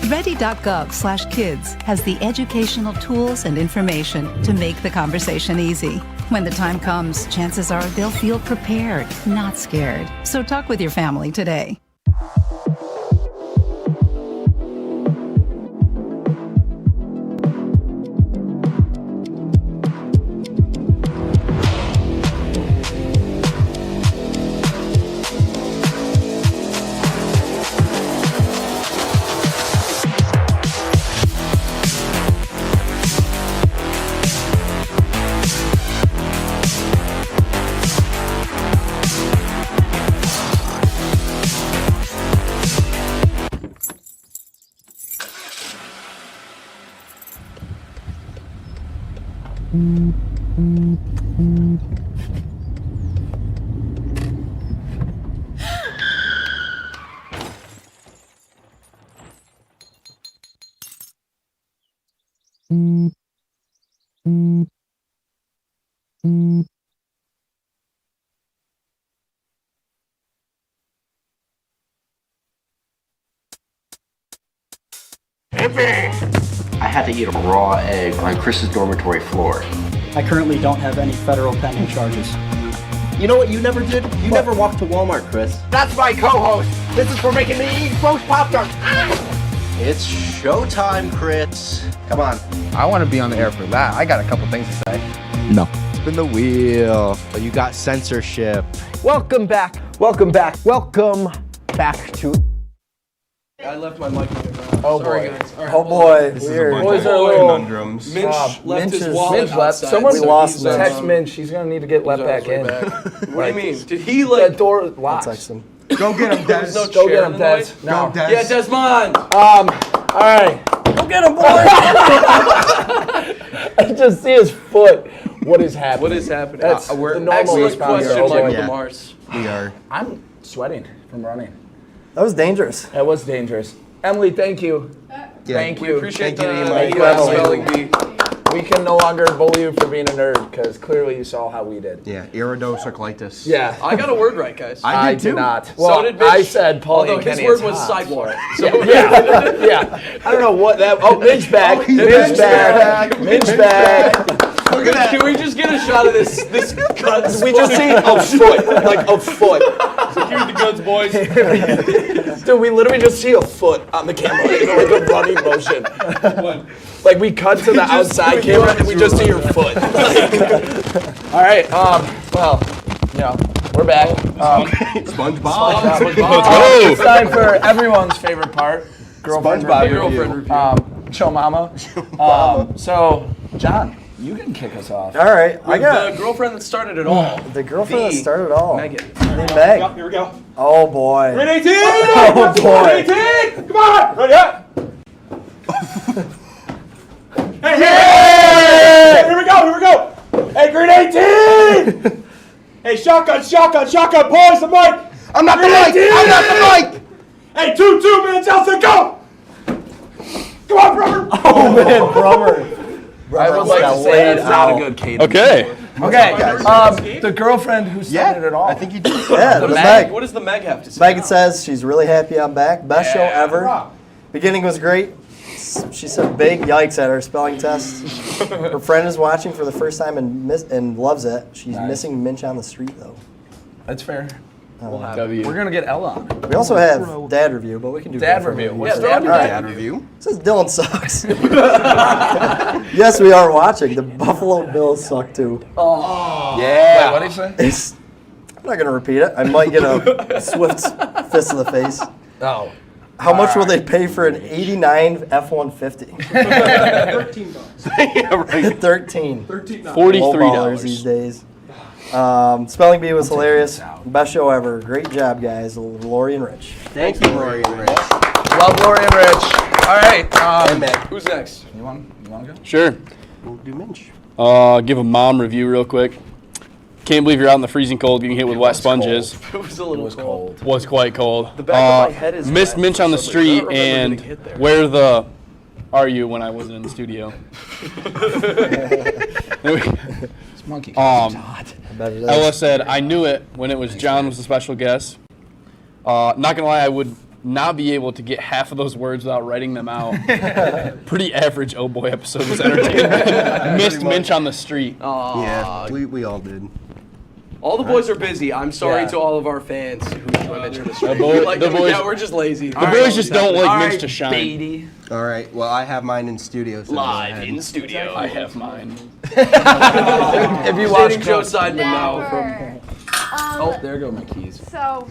Ready.gov/kids has the educational tools and information to make the conversation easy. When the time comes, chances are they'll feel prepared, not scared. So talk with your family today. I had to eat a raw egg on Chris's dormitory floor. I currently don't have any federal pending charges. You know what you never did? You never walked to Walmart, Chris. That's my co-host. This is for making me eat roast Pop-Tarts. It's showtime, Chris. Come on. I want to be on the air for that. I got a couple things to say. No. Spin the wheel. But you got censorship. Welcome back to... I left my mic on the ground. Oh, Sorry, boy. guys. All right, Oh boy, This is a weird. bunch Boys of are a little- conundrums. Minch left his Minch wallet Minch left. outside. Someone We lost Minch. text Minch. He's gonna need to get let He's back on his in. way back. What Like, do you mean? Did he That like... door I'll locked. text him. Go get him, There was no Go chair get him, in the way? Des. No. Des. Yeah, Desmond! All right. Go get him, boy! I just see his foot. What is happening? What is happening? That's we're- the normal Excellent response. question, Oh, boy. Michael Yeah. DeMars. We are. I'm sweating from running. That was dangerous. That was dangerous. Emily, thank you. Thank We you. appreciate Thank you, the Mike. spelling bee. We can no longer bully you for being a nerd because clearly you saw how we did. Yeah, iridocerclitis. Yeah. I got a word right, guys. I did too. not. So Well, did Mitch. I said Paulie Although and his Kenny word is was hot. sidewalk. So Yeah. I don't know what that. Oh, Minch back. Minch back. Minch back. Look at that. Can we just get a shot of this cut? We just see a foot, like a foot. Secure the guns, boys. Dude, we literally just see a foot on the camera, like a running motion. Like we cut to the outside camera and we just see your foot. All right. Well, you know, we're back. SpongeBob. It's time for everyone's favorite part. Girlfriend review. Show mama. So, John, you can kick us off. All right, I got the girlfriend that started it all. the girlfriend that started it all. Megan. The Meg. Here we go. Oh boy. Grade 18! Oh boy. Grade 18! Come on! Ready up! Hey! Here we go! Hey, grade 18! Hey, shotgun, boys, the mic! I'm not the mic! Hey, 2 minutes out, so go! Come on, brother! Oh man, Brummer. I would like to say it's not a good cadence. Okay. Okay. The girlfriend who started it all. I think you did. Yeah, What the does Meg. What does the Meg have to say? Megan says she's really happy I'm back. Best show ever. Beginning was great. She said big yikes at her spelling test. Her friend is watching for the first time and loves it. She's missing Minch on the Street, though. That's fair. W. We're gonna get Ella on it. We also have dad review, but we can do Dad girlfriend review. review. What's All dad right. review? It says Dylan sucks. Yes, we are watching. The Buffalo Bills suck too. Oh. Yeah. Wait, what did he say? I'm not gonna repeat it. I might get a swift fist in the face. Oh. How much will they pay for an '89 F-150? $13. 13. $13. $43 these days. Spelling Bee was hilarious. Best show ever. Great job, guys. Lori and Rich. Thank you, Lori and Rich. Love Lori and Rich. All right. Who's next? You want to go? Sure. We'll do Minch. Give a mom review real quick. Can't believe you're out in the freezing cold getting hit with wet sponges. It was a little cold. Was quite cold. The back of my head is missed wet Minch for on the some reason. I street don't remember and getting hit there. where the are you when I wasn't in the studio? This monkey. Ella said, I knew it when it was John was the special guest. Not gonna lie, I would not be able to get half of those words without writing them out. Pretty average Oh Boy episode was entertaining. Missed Minch on the street. Yeah, we all did. All the boys are busy. I'm sorry Yeah. to all of our fans who enjoy Minch on the Street. The boys- Yeah, we're just lazy. The boys just don't like Minch to shine. All right, well, I have mine in studio. So Live in studio. I have mine. If you watch Joe Coach. Seidman now from. Oh, there go my keys. So,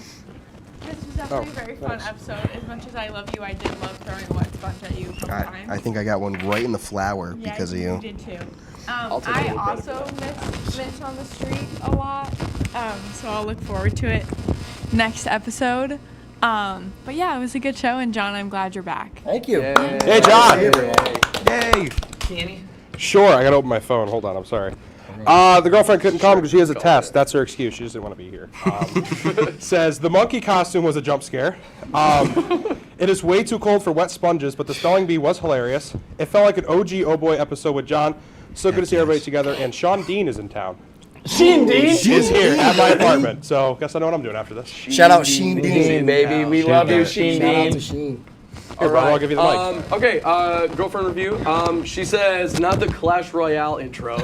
this was definitely a very fun episode. As much as I love you, I did love throwing a wet sponge at you a couple times. I think I got one right in the flower because of you. did too. I also miss Minch on the Street a lot, so I'll look forward to it next episode. But yeah, it was a good show, and John, I'm glad you're back. Thank you. Hey, John. Yay. Kenny? Sure, I gotta open my phone. Hold on, I'm sorry. The girlfriend couldn't come because she has a test. That's her excuse. She just didn't want to be here. Says the monkey costume was a jump scare. It is way too cold for wet sponges, but the spelling bee was hilarious. It felt like an OG Oh Boy episode with John. So good to see everybody together. And Sean Dean is in town. Sheen Dean? Is here at my apartment. So guess I know what I'm doing after this. Shout out Sheen Dean. Baby, we love you, Sheen Shout out Dean. to Sheen. Here, brother, I'll give you the mic. Okay, girlfriend review. She says, not the Clash Royale intro.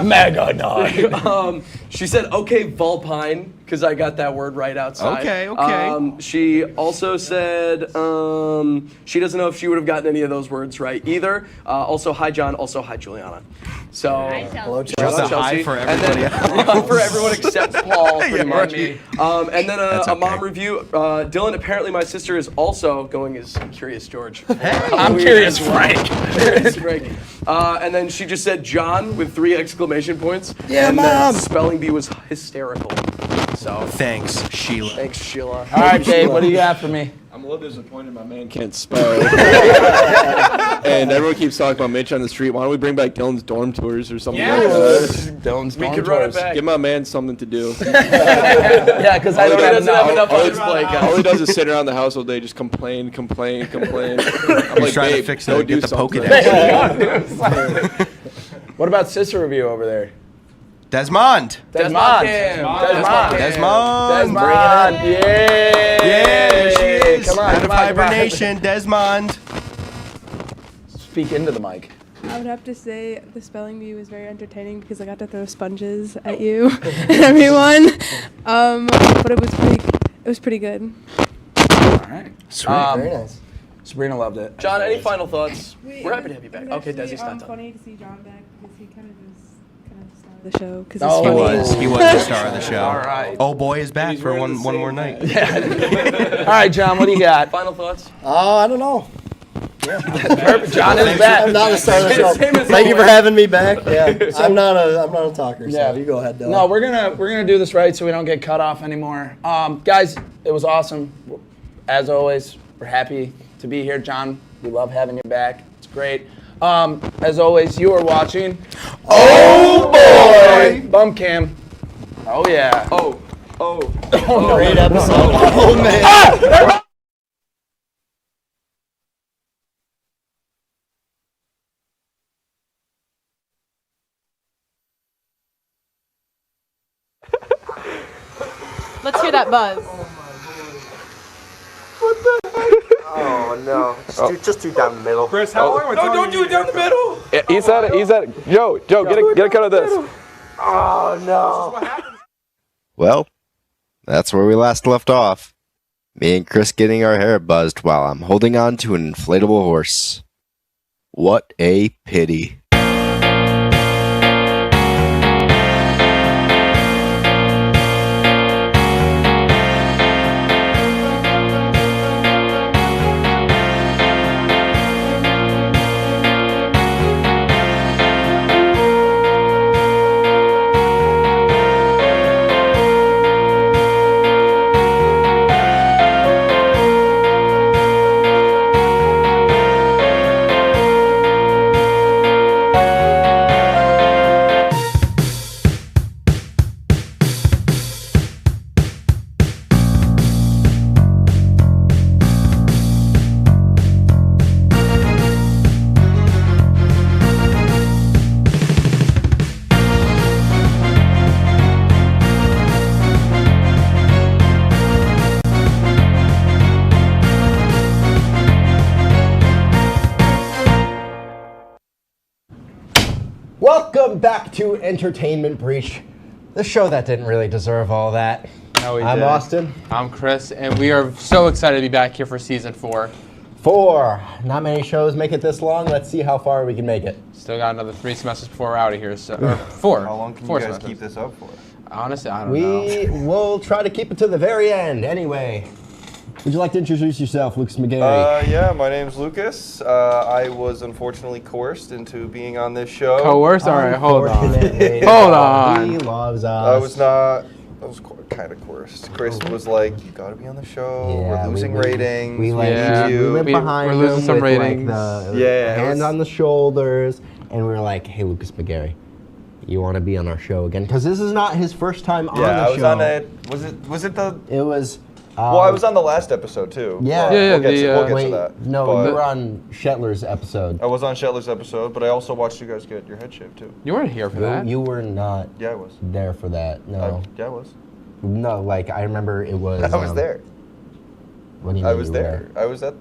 Mega dog. She said, okay, Vulpine, because I got that word right outside. Okay. She also said she doesn't know if she would have gotten any of those words right either. Also, hi, John. Also, hi, Juliana. So, Hello, Just Chelsea. a hi for everybody and then, for everyone except Paul, pretty much. right. And then That's a mom okay. review. Dylan, apparently my sister is also going as Curious George. I'm Curious Frank. Curious Frank. And then she just said John with 3 exclamation points. Yeah, and Mom. The spelling bee was hysterical. So Thanks, Sheila. thanks, Sheila. All right, babe, what do you got for me? I'm a little disappointed my man can't spell. And everyone keeps talking about Mitch on the street. Why don't we bring back Dylan's dorm tours or something like that? Dylan's We could run it back. Give my man something to do. Yeah, because I don't have enough. on his plate, guys. All he does is sit around the house all day, just complain. I'm like, trying to babe, fix go it, do get the something. Pokédex. What about sister review over there? Desmond. Desmond. Bring it on. Yay! Yeah, there she is. Come on, Out of come on, come on. hibernation, Desmond. Speak into the mic. I would have to say the spelling bee was very entertaining because I got to throw sponges at you and everyone. But it was pretty good. All right. Sweet. Very nice. Sabrina loved it. John, any final thoughts? We're happy to have you back. Okay, Desi's not done. Funny to see John back because he kind of started the show because He was the star of the show. All right. Oh boy is back for one more night. All right, John, what do you got? Final thoughts? Oh, I don't know. Perfect. John is back. I'm not the star of the show. Same as Thank you for always. having me back. Yeah, I'm not a talker. So Yeah. you go ahead, Dylan. No, we're gonna do this right so we don't get cut off anymore. Guys, it was awesome. As always, we're happy to be here, John. We love having you back. It's great. As always, you are watching. Oh boy! Bum cam. Oh yeah. Oh. Great episode. Oh man. Let's hear that buzz. Oh no! Just do down the middle. Chris, how long am I No, don't do it down the middle. He said it. He said it. Joe, get a cut of this. Oh no! Well, that's where we last left off. Me and Chris getting our hair buzzed while I'm holding on to an inflatable horse. What a pity. Welcome back to Entertainment Breach, the show that didn't really deserve all that. No, I'm didn't. Austin. I'm Chris, and we are so excited to be back here for season 4. 4. Not many shows make it this long. Let's see how far we can make it. Still got another 3 semesters before we're out of here. So, or 4. How long can 4 you guys semesters. keep this up for? Honestly, I don't know. We will try to keep it to the very end. Anyway, would you like to introduce yourself, Lucas McGarry? Yeah, my name's Lucas. I was unfortunately coerced into being on this show. Coerced? All right, hold on. Unfortunately, Hold on. He loves us. I was not. I was kind of coerced. Chris was like, "You got to be on the show. Yeah, we're losing we ratings. We, We like, need we you." went behind we're losing him some with ratings. like the Yeah, it hands was- on the shoulders, and we were like, "Hey, Lucas McGarry, you want to be on our show again?" Because this is not his first time on the show. Yeah, I was on it. Was it the? It was. Well, I was on the last episode too. Yeah. We'll get to Wait, that. no, But you were on Shetler's episode. I was on Shetler's episode, but I also watched you guys get your head shaved too. You weren't here for that. You were not. Yeah, I was. There for that. No. Yeah, I was. No, like I remember it was. I was there. What do you I mean was you were there. I was at.